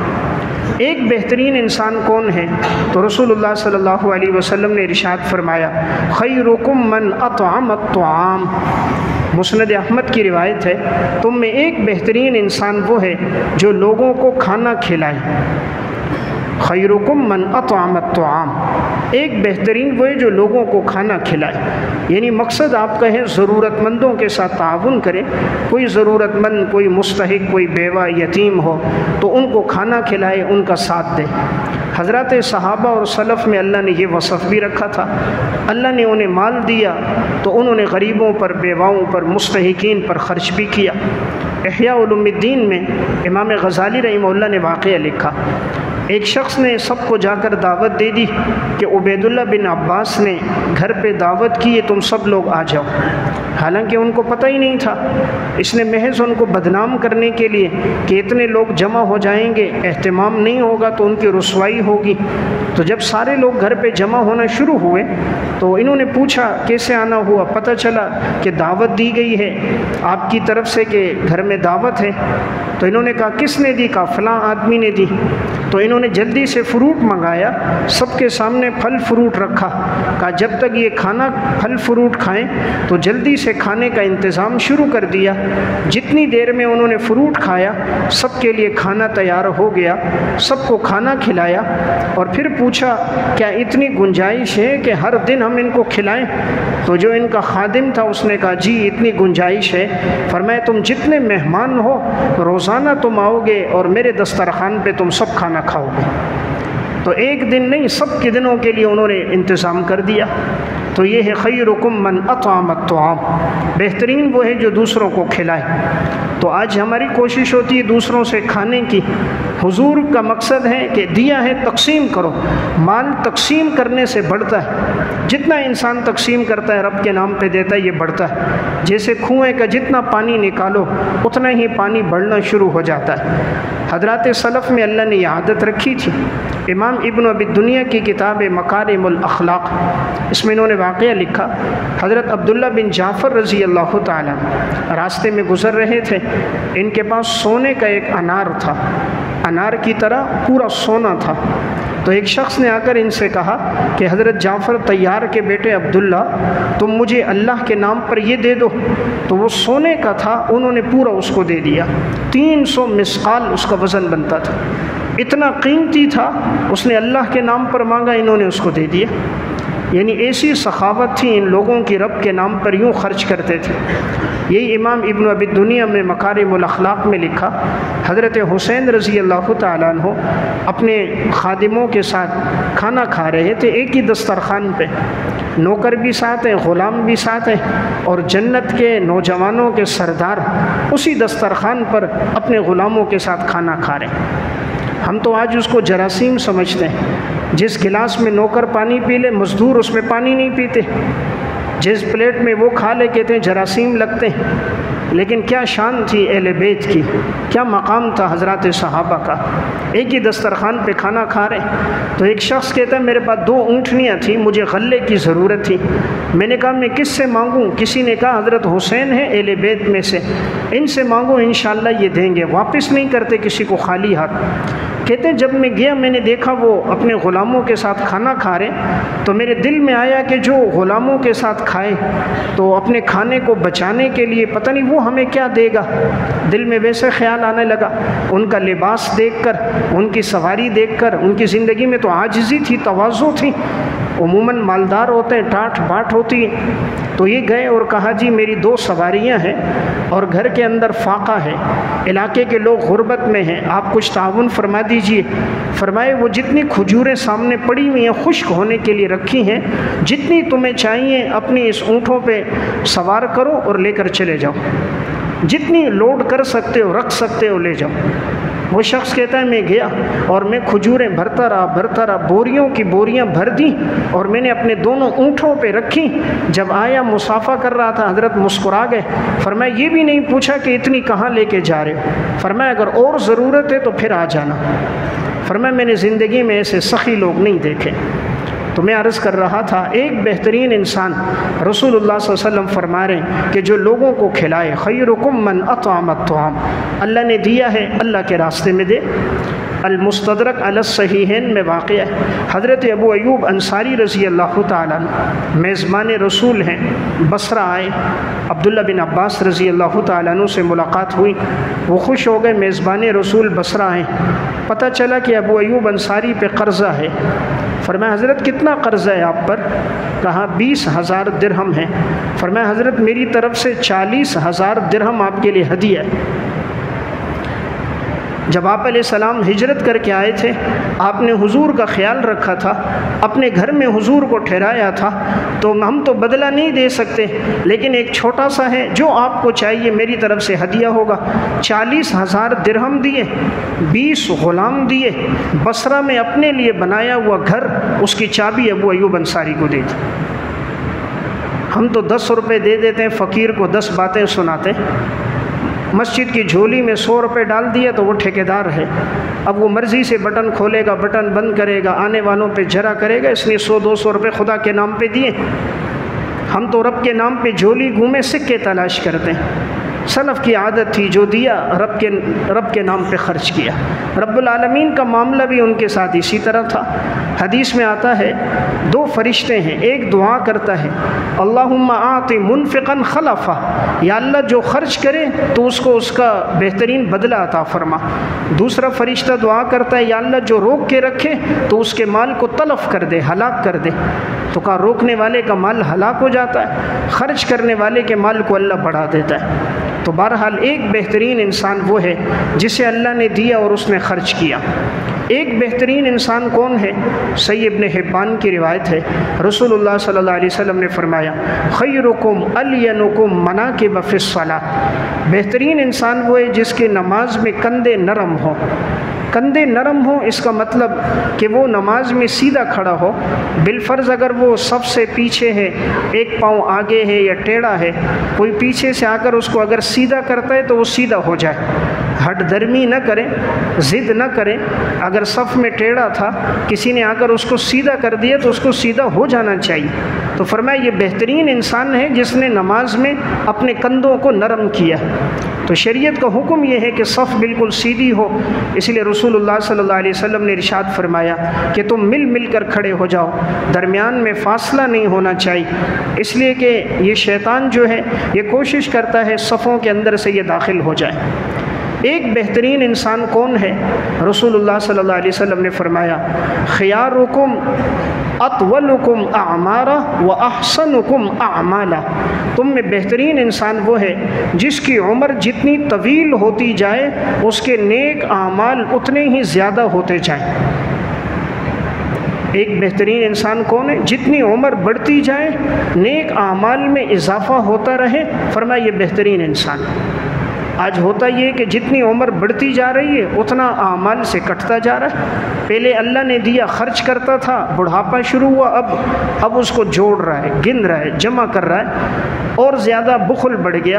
ایک بہترین انسان کون ہے؟ تو رسول اللہ صلی اللہ علیہ وسلم نے ارشاد فرمایا خیرکم من اطعم الطعام، مسند احمد کی روایت ہے، تم میں ایک بہترین انسان وہ ہے جو لوگوں کو کھانا کھلائے۔ خیرکم من اطعم الطعام، ایک بہترین وہ ہے جو لوگوں کو کھانا کھلائے، یعنی مقصد آپ کا ہے ضرورت مندوں کے ساتھ تعاون کرے، کوئی ضرورت مند، کوئی مستحق، کوئی بیوہ، یتیم ہو تو ان کو کھانا کھلائے، ان کا ساتھ دے۔ حضرات صحابہ اور سلف میں اللہ نے یہ وصف بھی رکھا تھا، اللہ نے انہیں مال دیا تو انہوں نے غریبوں پر، بیواؤں پر، مستحقین پر خرچ بھی کیا۔ احیاء علوم الدین میں امام غزالی رحمہ اللہ نے واقعہ لکھا، ایک شخص نے سب کو جا کر دعوت دے دی کہ عبید اللہ بن عباس نے گھر پہ دعوت کی ہے، تم سب لوگ آ جاؤ، حالانکہ ان کو پتہ ہی نہیں تھا، اس نے محض ان کو بدنام کرنے کے لیے کہ اتنے لوگ جمع ہو جائیں گے، اہتمام نہیں ہوگا تو ان کی رسوائی ہوگی۔ تو جب سارے لوگ گھر پہ جمع ہونا شروع ہوئے تو انہوں نے پوچھا کیسے آنا ہوا، پتہ چلا کہ دعوت دی گئی ہے آپ کی طرف سے کہ گھر میں دعوت ہے۔ تو انہوں نے کہا کس نے دی؟ کہا فلاں آدمی نے دی۔ تو انہوں نے جلدی سے فروٹ منگایا، سب کے سامنے پھل فروٹ رکھا، کہا جب تک یہ کھانا پھل فروٹ کھائیں تو جلدی سے کھانے کا انتظام شروع کر دیا۔ جتنی دیر میں انہوں نے فروٹ کھایا سب کے لیے کھانا تیار ہو گیا، سب کو کھانا کھلایا، اور پھر پوچھا کیا اتنی گنجائش ہے کہ ہر دن ہم ان کو کھلائیں؟ تو جو ان کا خادم تھا اس نے کہا جی اتنی گنجائش ہے۔ فرمایا تم جتنے مہمان ہو روزانہ تم آؤ گے اور میرے دسترخوان پہ تم سب کھانا کھاؤ گے۔ تو ایک دن نہیں، سب کے دنوں کے لیے انہوں نے انتظام کر دیا۔ تو یہ ہے خیرکم من اطعم الطعام، بہترین وہ ہے جو دوسروں کو کھلائے۔ تو آج ہماری کوشش ہوتی ہے دوسروں سے کھانے کی۔ حضور کا مقصد ہے کہ دیا ہے تقسیم کرو، مال تقسیم کرنے سے بڑھتا ہے، جتنا انسان تقسیم کرتا ہے رب کے نام پہ دیتا ہے یہ بڑھتا ہے۔ جیسے کنویں کا جتنا پانی نکالو اتنا ہی پانی بڑھنا شروع ہو جاتا ہے۔ حضرات سلف میں اللہ نے یہ عادت رکھی تھی۔ امام ابن ابی دنیا کی کتاب مکارم الاخلاق، اس میں انہوں نے واقعہ لکھا، حضرت عبداللہ بن جعفر رضی اللہ تعالیٰ راستے میں گزر رہے تھے، ان کے پاس سونے کا ایک انار تھا، انار کی طرح پورا سونا تھا۔ تو ایک شخص نے آ کر ان سے کہا کہ حضرت جعفر طیار کے بیٹے عبداللہ تم مجھے اللہ کے نام پر یہ دے دو۔ تو وہ سونے کا تھا، انہوں نے پورا اس کو دے دیا، 300 مسقال اس کا وزن بنتا تھا، اتنا قیمتی تھا، اس نے اللہ کے نام پر مانگا، انہوں نے اس کو دے دیا۔ یعنی ایسی سخاوت تھی ان لوگوں کی، رب کے نام پر یوں خرچ کرتے تھے۔ یہی امام ابن ابی دنیا میں مکارم الاخلاق میں لکھا، حضرت حسین رضی اللہ تعالیٰ عنہ اپنے خادموں کے ساتھ کھانا کھا رہے تھے، ایک ہی دسترخوان پہ، نوکر بھی ساتھ ہیں، غلام بھی ساتھ ہیں، اور جنت کے نوجوانوں کے سردار اسی دسترخوان پر اپنے غلاموں کے ساتھ کھانا کھا رہے ہیں۔ ہم تو آج اس کو جراثیم سمجھتے ہیں، جس گلاس میں نوکر پانی پی لے مزدور اس میں پانی نہیں پیتے، جس پلیٹ میں وہ کھا لے کہتے ہیں جراثیم لگتے ہیں۔ لیکن کیا شان تھی اہل بیت کی، کیا مقام تھا حضرات صحابہ کا، ایک ہی دسترخوان پہ کھانا کھا رہے۔ تو ایک شخص کہتا ہے میرے پاس 2 اونٹنیاں تھیں، مجھے غلے کی ضرورت تھی، میں نے کہا میں کس سے مانگوں؟ کسی نے کہا حضرت حسین ہے اہل بیت میں سے، ان سے مانگو انشاءاللہ یہ دیں گے، واپس نہیں کرتے کسی کو خالی ہاتھ۔ کہتے ہیں جب میں گیا میں نے دیکھا وہ اپنے غلاموں کے ساتھ کھانا کھا رہے، تو میرے دل میں آیا کہ جو غلاموں کے ساتھ کھائے تو اپنے کھانے کو بچانے کے لیے پتہ نہیں وہ ہمیں کیا دے گا، دل میں ویسے خیال آنے لگا۔ ان کا لباس دیکھ کر، ان کی سواری دیکھ کر، ان کی زندگی میں تو عاجزی تھی، تواضع تھی، عموماً مالدار ہوتے ہیں، ٹاٹ باٹ ہوتی ہے۔ تو یہ گئے اور کہا جی میری 2 سواریاں ہیں اور گھر کے اندر فاقہ ہے، علاقے کے لوگ غربت میں ہیں، آپ کچھ تعاون فرما دیجئے۔ فرمائے وہ جتنی کھجوریں سامنے پڑی ہوئی ہیں خشک ہونے کے لیے رکھی ہیں، جتنی تمہیں چاہیے اپنی اس اونٹوں پہ سوار کرو اور لے کر چلے جاؤ، جتنی لوڈ کر سکتے ہو رکھ سکتے ہو لے جاؤ۔ وہ شخص کہتا ہے میں گیا اور میں کھجوریں بھرتا رہا، بوریوں کی بوریاں بھر دیں اور میں نے اپنے دونوں اونٹوں پہ رکھی۔ جب آیا مصافحہ کر رہا تھا حضرت مسکرا گئے، فرمایا یہ بھی نہیں پوچھا کہ اتنی کہاں لے کے جا رہے ہو، فرمایا اگر اور ضرورت ہے تو پھر آ جانا۔ فرمایا میں نے زندگی میں ایسے سخی لوگ نہیں دیکھے۔ تو میں عرض کر رہا تھا ایک بہترین انسان رسول اللہ صلی اللہ علیہ وسلم فرما رہے ہیں کہ جو لوگوں کو کھلائے، خیرکم من اطعم الطعام، اللہ نے دیا ہے اللہ کے راستے میں دے۔ المستدرک علی الصحیحین میں واقع ہے، حضرت ابو ایوب انصاری رضی اللہ تعالیٰ عنہ میزبان رسول ہیں، بصرہ آئے، عبداللہ بن عباس رضی اللہ تعالیٰ عنہ سے ملاقات ہوئی، وہ خوش ہو گئے، میزبان رسول بصرہ آئے، پتہ چلا کہ ابو ایوب انصاری پہ قرضہ ہے۔ فرمایا حضرت کتنا قرضہ ہے آپ پر؟ کہا 20,000 درہم ہے۔ فرمایا حضرت میری طرف سے 40,000 درہم آپ کے لیے ہدیہ ہے۔ جب آپ علیہ السلام ہجرت کر کے آئے تھے، آپ نے حضور کا خیال رکھا تھا، اپنے گھر میں حضور کو ٹھہرایا تھا، تو ہم تو بدلہ نہیں دے سکتے، لیکن ایک چھوٹا سا ہے جو آپ کو چاہیے میری طرف سے ہدیہ ہوگا۔ 40,000 درہم دیے، 20 غلام دیے، بصرہ میں اپنے لیے بنایا ہوا گھر، اس کی چابی ابو ایوب انصاری کو دے دی۔ ہم تو 10 روپے دے دیتے ہیں، فقیر کو 10 باتیں سناتے ہیں۔ مسجد کی جھولی میں 100 روپے ڈال دیا تو وہ ٹھیکیدار ہے، اب وہ مرضی سے بٹن کھولے گا، بٹن بند کرے گا، آنے والوں پہ جرا کرے گا، اس لیے 100-200 روپے خدا کے نام پہ دیے۔ ہم تو رب کے نام پہ جھولی گھومے سکے تلاش کرتے ہیں۔ سلف کی عادت تھی جو دیا رب کے نام پہ خرچ کیا۔ رب العالمین کا معاملہ بھی ان کے ساتھ اسی طرح تھا۔ حدیث میں آتا ہے دو فرشتے ہیں، ایک دعا کرتا ہے اللہم آت منفقا خلفا، یا اللہ جو خرچ کرے تو اس کو اس کا بہترین بدلہ عطا فرما۔ دوسرا فرشتہ دعا کرتا ہے یا اللہ جو روک کے رکھے تو اس کے مال کو تلف کر دے، ہلاک کر دے۔ تو کہا روکنے والے کا مال ہلاک ہو جاتا ہے، خرچ کرنے والے کے مال کو اللہ بڑھا دیتا ہے۔ تو بہرحال ایک بہترین انسان وہ ہے جسے اللہ نے دیا اور اس نے خرچ کیا۔ ایک بہترین انسان کون ہے؟ صحیح ابن حبان کی روایت ہے، رسول اللہ صلی اللہ علیہ وسلم نے فرمایا خیرکم الینکم مناکب فی الصلاۃ، بہترین انسان وہ ہے جس کے نماز میں کندھے نرم ہوں۔ کندھے نرم ہوں اس کا مطلب کہ وہ نماز میں سیدھا کھڑا ہو، بالفرض اگر وہ سب سے پیچھے ہے، ایک پاؤں آگے ہے یا ٹیڑھا ہے، کوئی پیچھے سے آ کر اس کو اگر سیدھا کرتا ہے تو وہ سیدھا ہو جائے، ہٹ درمی نہ کرے، ضد نہ کرے۔ اگر صف میں ٹیڑھا تھا کسی نے آ کر اس کو سیدھا کر دیا تو اس کو سیدھا ہو جانا چاہیے۔ تو فرمایا یہ بہترین انسان ہے جس نے نماز میں اپنے کندھوں کو نرم کیا۔ تو شریعت کا حکم یہ ہے کہ صف بالکل سیدھی ہو، اس لیے رسول اللہ صلی اللہ علیہ وسلم نے ارشاد فرمایا کہ تم مل مل کر کھڑے ہو جاؤ، درمیان میں فاصلہ نہیں ہونا چاہیے، اس لیے کہ یہ شیطان جو ہے یہ کوشش کرتا ہے صفوں کے اندر سے یہ داخل ہو جائے۔ ایک بہترین انسان کون ہے؟ رسول اللہ صلی اللہ علیہ وسلم نے فرمایا خیارکم اطولکم اعمارا و احسنکم اعمالا، تم میں بہترین انسان وہ ہے جس کی عمر جتنی طویل ہوتی جائے اس کے نیک اعمال اتنے ہی زیادہ ہوتے جائیں۔ ایک بہترین انسان کون ہے؟ جتنی عمر بڑھتی جائے نیک اعمال میں اضافہ ہوتا رہے، فرمایا یہ بہترین انسان۔ آج ہوتا یہ کہ جتنی عمر بڑھتی جا رہی ہے اتنا اعمال سے کٹتا جا رہا ہے۔ پہلے اللہ نے دیا خرچ کرتا تھا، بڑھاپا شروع ہوا، اب اس کو جوڑ رہا ہے، گن رہا ہے، جمع کر رہا ہے، اور زیادہ بخل بڑھ گیا۔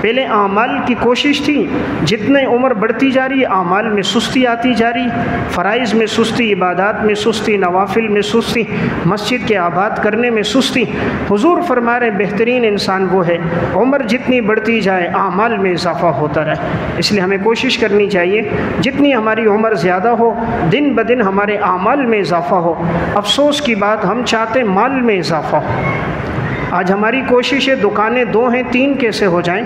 پہلے اعمال کی کوشش تھی، جتنے عمر بڑھتی جا رہی ہے اعمال میں سستی آتی جا رہی، فرائض میں سستی، عبادات میں سستی، نوافل میں سستی، مسجد کے آباد کرنے میں سستی۔ حضور فرما رہے بہترین انسان وہ ہے عمر جتنی بڑھتی جائے اعمال میں اضافہ ہوتا رہے۔ اس لیے ہمیں کوشش کرنی چاہیے جتنی ہماری عمر زیادہ ہو دن بدن ہمارے اعمال میں اضافہ ہو۔ افسوس کی بات ہم چاہتے مال میں اضافہ ہو۔ آج ہماری کوشش ہے دکانیں 2 ہیں 3 کیسے ہو جائیں،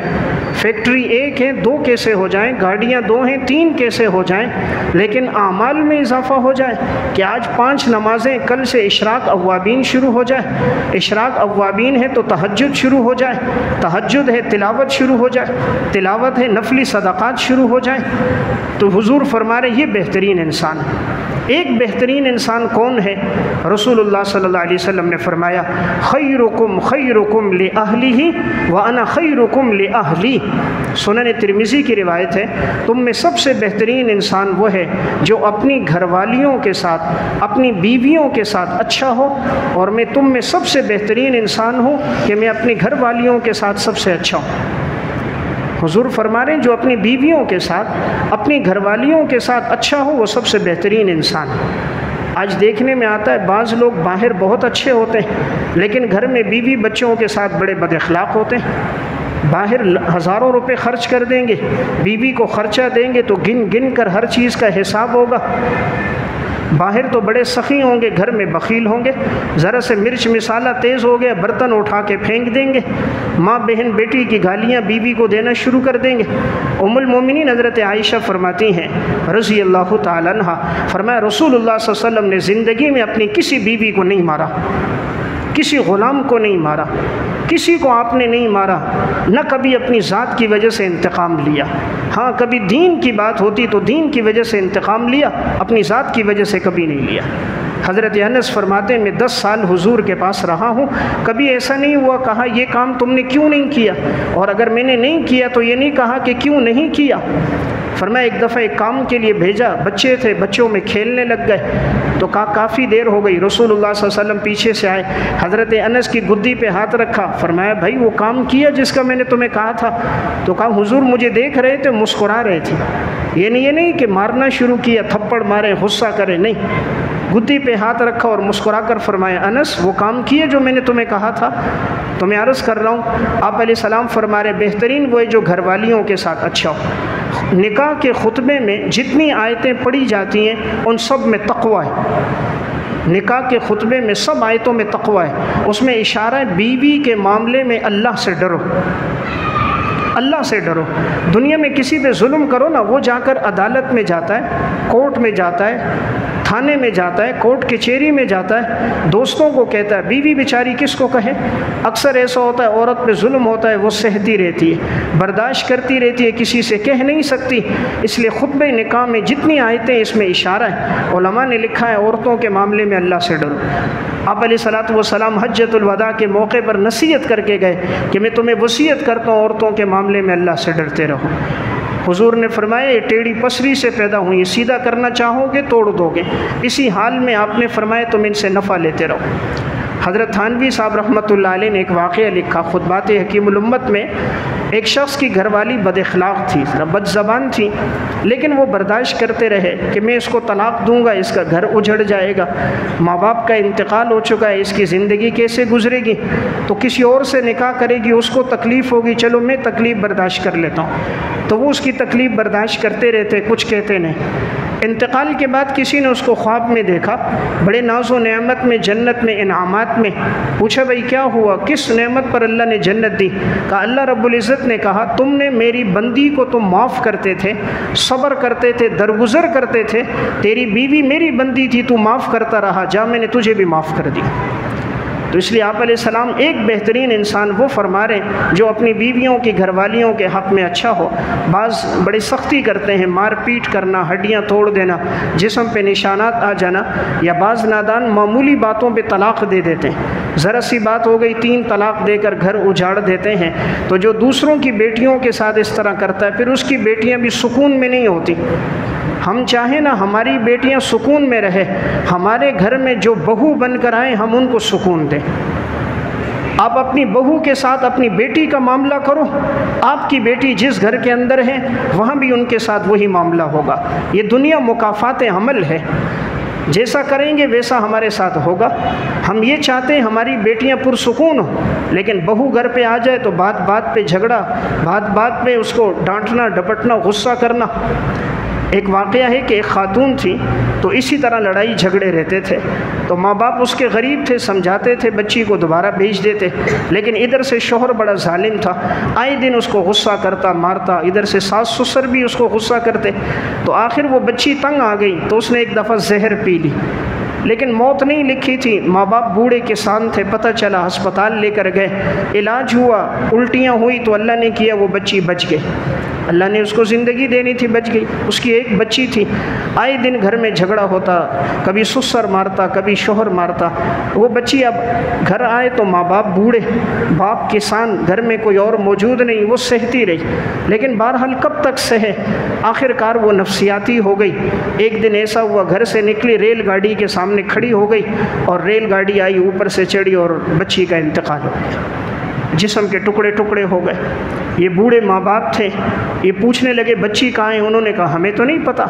فیکٹری 1 ہے 2 کیسے ہو جائیں، گاڑیاں 2 ہیں 3 کیسے ہو جائیں، لیکن اعمال میں اضافہ ہو جائے کہ آج 5 نمازیں، کل سے اشراق اوابین شروع ہو جائے، اشراق اوابین ہے تو تہجد شروع ہو جائے، تہجد ہے تلاوت شروع ہو جائے، تلاوت ہے نفلی صدقات شروع ہو جائیں۔ تو حضور فرما رہے یہ بہترین انسان ہے۔ ایک بہترین انسان کون ہے؟ رسول اللہ صلی اللہ علیہ وسلم نے فرمایا خیرکم خیرکم لأہلہ وانا خیرکم لأہلی۔ سنن ترمذی کی روایت ہے تم میں سب سے بہترین انسان وہ ہے جو اپنی گھر والیوں کے ساتھ، اپنی بیویوں کے ساتھ اچھا ہو، اور میں تم میں سب سے بہترین انسان ہوں کہ میں اپنی گھر والیوں کے ساتھ سب سے اچھا ہوں۔ حضور فرما رہے ہیں جو اپنی بیویوں کے ساتھ، اپنی گھر والیوں کے ساتھ اچھا ہو وہ سب سے بہترین انسان ہے۔ آج دیکھنے میں آتا ہے بعض لوگ باہر بہت اچھے ہوتے ہیں لیکن گھر میں بیوی بچوں کے ساتھ بڑے بد اخلاق ہوتے ہیں۔ باہر ہزاروں روپے خرچ کر دیں گے، بیوی کو خرچہ دیں گے تو گن گن کر ہر چیز کا حساب ہوگا۔ باہر تو بڑے سخی ہوں گے، گھر میں بخیل ہوں گے، ذرا سے مرچ مسالہ تیز ہو گیا برتن اٹھا کے پھینک دیں گے، ماں بہن بیٹی کی گالیاں بیوی کو دینا شروع کر دیں گے۔ ام المومنین حضرت عائشہ فرماتی ہیں رضی اللہ تعالیٰ عنہ، فرمایا رسول اللہ صلی اللہ علیہ وسلم نے زندگی میں اپنی کسی بیوی کو نہیں مارا، کسی غلام کو نہیں مارا، کسی کو آپ نے نہیں مارا، نہ کبھی اپنی ذات کی وجہ سے انتقام لیا۔ ہاں کبھی دین کی بات ہوتی تو دین کی وجہ سے انتقام لیا، اپنی ذات کی وجہ سے کبھی نہیں لیا۔ حضرت انس فرماتے ہیں میں 10 سال حضور کے پاس رہا ہوں، کبھی ایسا نہیں ہوا کہا یہ کام تم نے کیوں نہیں کیا، اور اگر میں نے نہیں کیا تو یہ نہیں کہا کہ کیوں نہیں کیا۔ فرمایا ایک دفعہ ایک کام کے لیے بھیجا، بچے تھے، بچوں میں کھیلنے لگ گئے، تو کہا کافی دیر ہو گئی، رسول اللہ صلی اللہ علیہ وسلم پیچھے سے آئے، حضرت انس کی گدی پہ ہاتھ رکھا، فرمایا بھائی وہ کام کیا جس کا میں نے تمہیں کہا تھا؟ تو کہا حضور مجھے دیکھ رہے تھے، مسکرا رہے تھے، یہ نہیں کہ مارنا شروع کیا، تھپڑ مارے، غصہ کرے، نہیں، گدی پہ ہاتھ رکھا اور مسکرا کر فرمایا انس وہ کام کیے جو میں نے تمہیں کہا تھا؟ تو میں عرض کر رہا ہوں، آپ علیہ السلام فرما رہے بہترین وہ ہے جو گھر والیوں کے ساتھ اچھا ہو۔ نکاح کے خطبے میں جتنی آیتیں پڑھی جاتی ہیں ان سب میں تقوی ہے۔ نکاح کے خطبے میں سب آیتوں میں تقوی ہے، اس میں اشارہ ہے بیوی کے معاملے میں اللہ سے ڈرو، اللہ سے ڈرو۔ دنیا میں کسی پہ ظلم کرو نا، وہ جا کر عدالت میں جاتا ہے، کورٹ میں جاتا ہے، تھانے میں جاتا ہے، کورٹ کچہری میں جاتا ہے، دوستوں کو کہتا ہے، بیوی بیچاری کس کو کہے؟ اکثر ایسا ہوتا ہے عورت پہ ظلم ہوتا ہے، وہ سہتی رہتی ہے، برداشت کرتی رہتی ہے، کسی سے کہہ نہیں سکتی۔ اس لیے خطبہ نکاح میں جتنی آیتیں اس میں اشارہ ہے، علماء نے لکھا ہے عورتوں کے معاملے میں اللہ سے ڈرو۔ آپ علیہ الصلوۃ والسلام حجۃ الوداع کے موقع پر نصیحت کر کے گئے کہ میں تمہیں وصیت کرتا ہوں عورتوں کے معاملے میں اللہ سے ڈرتے رہو۔ حضور نے فرمایا یہ ٹیڑھی پسری سے پیدا ہوئی، سیدھا کرنا چاہو گے توڑ دو گے، اسی حال میں آپ نے فرمایا تم ان سے نفع لیتے رہو۔ حضرت تھانوی صاحب رحمۃ اللہ علیہ نے ایک واقعہ لکھا خطبات حکیم الامت میں، ایک شخص کی گھر والی بد اخلاق تھی، بد زبان تھی، لیکن وہ برداشت کرتے رہے کہ میں اس کو طلاق دوں گا، اس کا گھر اجڑ جائے گا، ماں باپ کا انتقال ہو چکا ہے، اس کی زندگی کیسے گزرے گی، تو کسی اور سے نکاح کرے گی، اس کو تکلیف ہوگی، چلو میں تکلیف برداشت کر لیتا ہوں۔ تو وہ اس کی تکلیف برداشت کرتے رہتے، کچھ کہتے نہیں۔ انتقال کے بعد کسی نے اس کو خواب میں دیکھا، بڑے ناز و نعمت میں، جنت میں، انعامات میں۔ پوچھا بھائی کیا ہوا، کس نعمت پر اللہ نے جنت دی؟ کہا اللہ رب العزت نے کہا تم نے میری بندی کو تم معاف کرتے تھے، صبر کرتے تھے، درگزر کرتے تھے، تیری بیوی میری بندی تھی، تو معاف کرتا رہا، جا میں نے تجھے بھی معاف کر دی۔ تو اس لیے آپ علیہ السلام ایک بہترین انسان وہ فرما رہے ہیں جو اپنی بیویوں کی گھر والیوں کے حق میں اچھا ہو۔ بعض بڑی سختی کرتے ہیں، مار پیٹ کرنا، ہڈیاں توڑ دینا، جسم پہ نشانات آ جانا، یا بعض نادان معمولی باتوں پہ طلاق دے دیتے ہیں، ذرا سی بات ہو گئی 3 طلاق دے کر گھر اجاڑ دیتے ہیں۔ تو جو دوسروں کی بیٹیوں کے ساتھ اس طرح کرتا ہے پھر اس کی بیٹیاں بھی سکون میں نہیں ہوتی۔ ہم چاہیں نا ہماری بیٹیاں سکون میں رہے، ہمارے گھر میں جو بہو بن کر آئیں ہم ان کو سکون دیں۔ آپ اپنی بہو کے ساتھ اپنی بیٹی کا معاملہ کرو، آپ کی بیٹی جس گھر کے اندر ہے وہاں بھی ان کے ساتھ وہی معاملہ ہوگا۔ یہ دنیا مکافات عمل ہے، جیسا کریں گے ویسا ہمارے ساتھ ہوگا۔ ہم یہ چاہتے ہیں ہماری بیٹیاں پرسکون ہوں، لیکن بہو گھر پہ آ جائے تو بات بات پہ جھگڑا، بات بات پہ اس کو ڈانٹنا ڈپٹنا، غصہ کرنا۔ ایک واقعہ ہے کہ ایک خاتون تھی تو اسی طرح لڑائی جھگڑے رہتے تھے، تو ماں باپ اس کے غریب تھے، سمجھاتے تھے بچی کو دوبارہ بھیج دیتے، لیکن ادھر سے شوہر بڑا ظالم تھا، آئے دن اس کو غصہ کرتا مارتا، ادھر سے ساس سسر بھی اس کو غصہ کرتے۔ تو آخر وہ بچی تنگ آ گئی تو اس نے ایک دفعہ زہر پی لی، لیکن موت نہیں لکھی تھی، ماں باپ بوڑھے کسان تھے، پتہ چلا، ہسپتال لے کر گئے، علاج ہوا، الٹیاں ہوئی تو اللہ نے کیا وہ بچی بچ گئی، اللہ نے اس کو زندگی دینی تھی، بچ گئی۔ اس کی ایک بچی تھی، آئے دن گھر میں جھگڑا ہوتا، کبھی سسر مارتا کبھی شوہر مارتا۔ وہ بچی اب گھر آئے تو ماں باپ بوڑھے، باپ کسان، گھر میں کوئی اور موجود نہیں، وہ سہتی رہی، لیکن بہرحال کب تک سہے، آخر کار وہ نفسیاتی ہو گئی۔ ایک دن ایسا ہوا گھر سے نکلی، ریل گاڑی کے سامنے کھڑی ہو گئی اور ریل گاڑی آئی، اوپر سے چڑھی اور بچی کا انتقال ہو گیا، جسم کے ٹکڑے ٹکڑے ہو گئے۔ یہ بوڑھے ماں باپ تھے، یہ پوچھنے لگے بچی کہاں ہے؟ انہوں نے کہا ہمیں تو نہیں پتہ،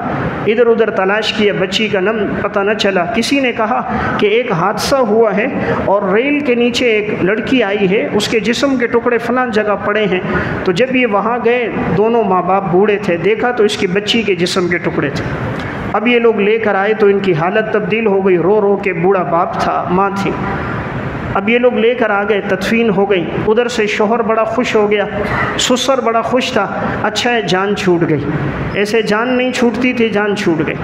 ادھر ادھر تلاش کیا، بچی کا نام پتہ نہ چلا۔ کسی نے کہا کہ ایک حادثہ ہوا ہے اور ریل کے نیچے ایک لڑکی آئی ہے، اس کے جسم کے ٹکڑے فلاں جگہ پڑے ہیں۔ تو جب یہ وہاں گئے، دونوں ماں باپ بوڑھے تھے، دیکھا تو اس کی بچی کے جسم کے ٹکڑے تھے۔ اب یہ لوگ لے کر آئے تو ان کی حالت تبدیل ہو گئی، رو رو کے، بوڑھا باپ تھا، ماں تھی۔ اب یہ لوگ لے کر آ گئے، تدفین ہو گئی۔ ادھر سے شوہر بڑا خوش ہو گیا، سسر بڑا خوش تھا، اچھا ہے جان چھوٹ گئی، ایسے جان نہیں چھوٹتی تھی، جان چھوٹ گئی۔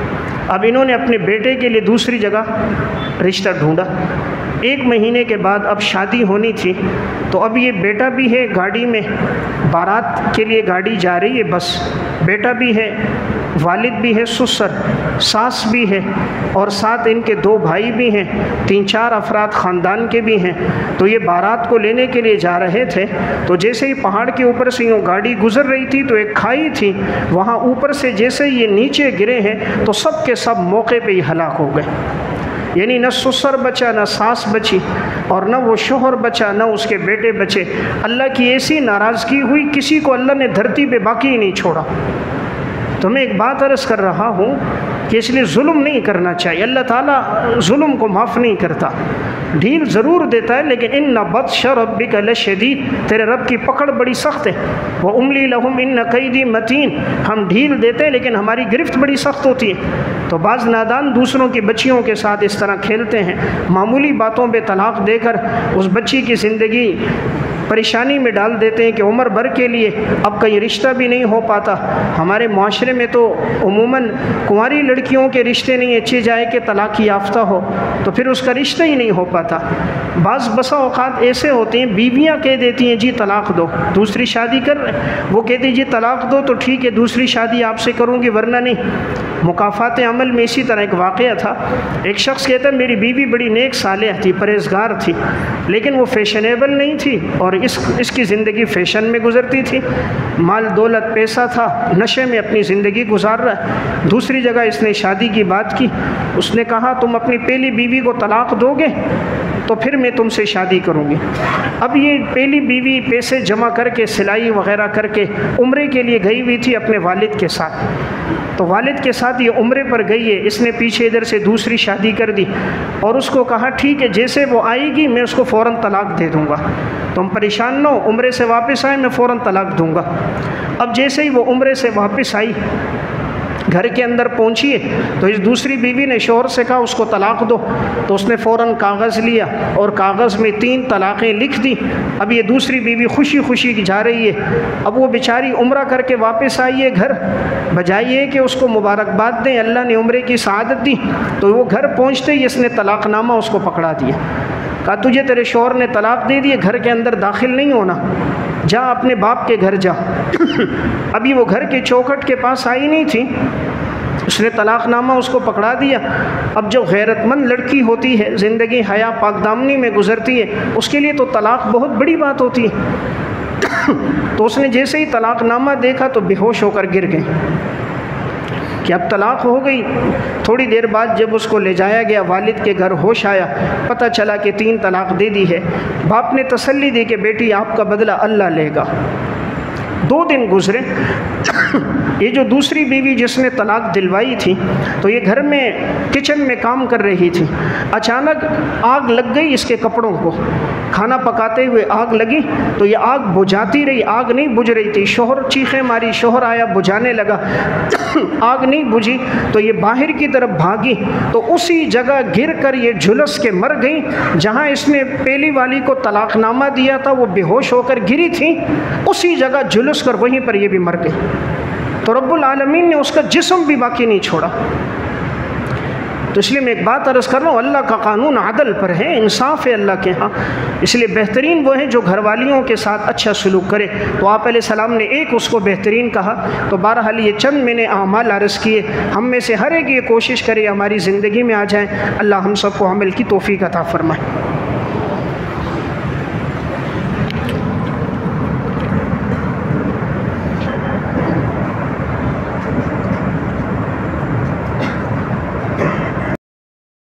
اب انہوں نے اپنے بیٹے کے لیے دوسری جگہ رشتہ ڈھونڈا۔ 1 مہینے کے بعد اب شادی ہونی تھی، تو اب یہ بیٹا بھی ہے گاڑی میں، بارات کے لیے گاڑی جا رہی ہے، بس بیٹا بھی ہے، والد بھی ہے، سسر، ساس بھی ہے، اور ساتھ ان کے 2 بھائی بھی ہیں، 3-4 افراد خاندان کے بھی ہیں۔ تو یہ بارات کو لینے کے لیے جا رہے تھے، تو جیسے ہی پہاڑ کے اوپر سے یوں گاڑی گزر رہی تھی تو ایک کھائی تھی، وہاں اوپر سے جیسے یہ نیچے گرے ہیں تو سب کے سب موقع پہ ہی ہلاک ہو گئے۔ یعنی نہ سسر بچا، نہ ساس بچی، اور نہ وہ شوہر بچا، نہ اس کے بیٹے بچے۔ اللہ کی ایسی ناراضگی ہوئی، کسی کو اللہ نے دھرتی پہ باقی ہی نہیں چھوڑا۔ تو میں ایک بات عرض کر رہا ہوں، کہ اس لیے ظلم نہیں کرنا چاہیے۔ اللہ تعالیٰ ظلم کو معاف نہیں کرتا، ڈھیل ضرور دیتا ہے، لیکن ان بطش ربک لشدید، تیرے رب کی پکڑ بڑی سخت ہے۔ واملی لہم ان کیدی متین، ہم ڈھیل دیتے ہیں لیکن ہماری گرفت بڑی سخت ہوتی ہے۔ تو بعض نادان دوسروں کی بچیوں کے ساتھ اس طرح کھیلتے ہیں، معمولی باتوں پہ طلاق دے کر اس بچی کی زندگی پریشانی میں ڈال دیتے ہیں کہ عمر بھر کے لیے اب کہیں رشتہ بھی نہیں ہو پاتا۔ ہمارے معاشرے میں تو عموماً کنواری لڑکیوں کے رشتے نہیں اچھے جائے کہ طلاق یافتہ ہو، تو پھر اس کا رشتہ ہی نہیں ہو پاتا۔ بعض بسا اوقات ایسے ہوتے ہیں بیویاں کہہ دیتی ہیں جی طلاق دو، دوسری شادی کر رہے، وہ کہتی جی طلاق دو تو ٹھیک ہے دوسری شادی آپ سے کروں گی ورنہ نہیں۔ مکافات عمل میں اسی طرح ایک واقعہ تھا، ایک شخص کہتا ہے میری بیوی بڑی نیک صالح تھی، پرہیزگار تھی، لیکن وہ فیشنیبل نہیں تھی اور اس کی زندگی فیشن میں گزرتی تھی، مال دولت پیسہ تھا، نشے میں اپنی زندگی گزار رہا ہے۔ دوسری جگہ اس نے شادی کی بات کی، اس نے کہا تم اپنی پہلی بیوی کو طلاق دو گے تو پھر میں تم سے شادی کروں گی۔ اب یہ پہلی بیوی پیسے جمع کر کے سلائی وغیرہ کر کے عمرے کے لیے گئی ہوئی تھی اپنے والد کے ساتھ، تو والد کے ساتھ یہ عمرے پر گئی ہے، اس نے پیچھے ادھر سے دوسری شادی کر دی اور اس کو کہا ٹھیک ہے جیسے وہ آئے گی میں اس کو فوراً طلاق دے دوں گا، تم پریشان نہ ہو، عمرے سے واپس آئے میں فوراً طلاق دوں گا۔ اب جیسے ہی وہ عمرے سے واپس آئی، گھر کے اندر پہنچی ہے تو اس دوسری بیوی نے شوہر سے کہا اس کو طلاق دو، تو اس نے فوراً کاغذ لیا اور کاغذ میں 3 طلاقیں لکھ دی۔ اب یہ دوسری بیوی خوشی خوشی جا رہی ہے، اب وہ بیچاری عمرہ کر کے واپس آئی ہے گھر، بجائے یہ کہ اس کو مبارکباد دیں اللہ نے عمرے کی سعادت دی، تو وہ گھر پہنچتے ہی اس نے طلاق نامہ اس کو پکڑا دیا، کہا تجھے تیرے شوہر نے طلاق دے دی، گھر کے اندر داخل نہیں ہونا، جا اپنے باپ کے گھر جا۔ ابھی وہ گھر کے چوکھٹ کے پاس آئی نہیں تھی، اس نے طلاق نامہ اس کو پکڑا دیا۔ اب جو غیرت مند لڑکی ہوتی ہے، زندگی حیا پاک دامنی میں گزرتی ہے، اس کے لیے تو طلاق بہت بڑی بات ہوتی ہے۔ تو اس نے جیسے ہی طلاق نامہ دیکھا تو بے ہوش ہو کر گر گئی کہ اب طلاق ہو گئی۔ تھوڑی دیر بعد جب اس کو لے جایا گیا والد کے گھر، ہوش آیا، پتہ چلا کہ 3 طلاق دے دی ہے۔ باپ نے تسلی دی کہ بیٹی آپ کا بدلہ اللہ لے گا۔ 2 دن گزرے، یہ جو دوسری بیوی جس نے طلاق دلوائی تھی تو یہ گھر میں کچن میں کام کر رہی تھی، اچانک آگ لگ گئی اس کے کپڑوں کو، کھانا پکاتے ہوئے آگ لگی تو یہ آگ بجھاتی رہی، آگ نہیں بجھ رہی تھی، شوہر چیخیں ماری، شوہر آیا بجھانے لگا، آگ نہیں بجھی تو یہ باہر کی طرف بھاگی تو اسی جگہ گر کر یہ جھلس کے مر گئی جہاں اس نے پہلی والی کو طلاق نامہ دیا تھا، وہ بے ہوش ہو کر گری تھی، اسی جگہ جھلس کر وہیں پر یہ بھی مر گئی۔ تو رب العالمین نے اس کا جسم بھی باقی نہیں چھوڑا۔ تو اس لیے میں ایک بات عرض کر رہا ہوں، اللہ کا قانون عدل پر ہے، انصاف ہے اللہ کے ہاں، اس لیے بہترین وہ ہیں جو گھر والیوں کے ساتھ اچھا سلوک کرے۔ تو آپ علیہ السلام نے ایک اس کو بہترین کہا۔ تو بہرحال یہ چند میں نے اعمال عرض کیے، ہم میں سے ہر ایک یہ کوشش کرے ہماری زندگی میں آ جائیں، اللہ ہم سب کو عمل کی توفیق عطا فرمائے۔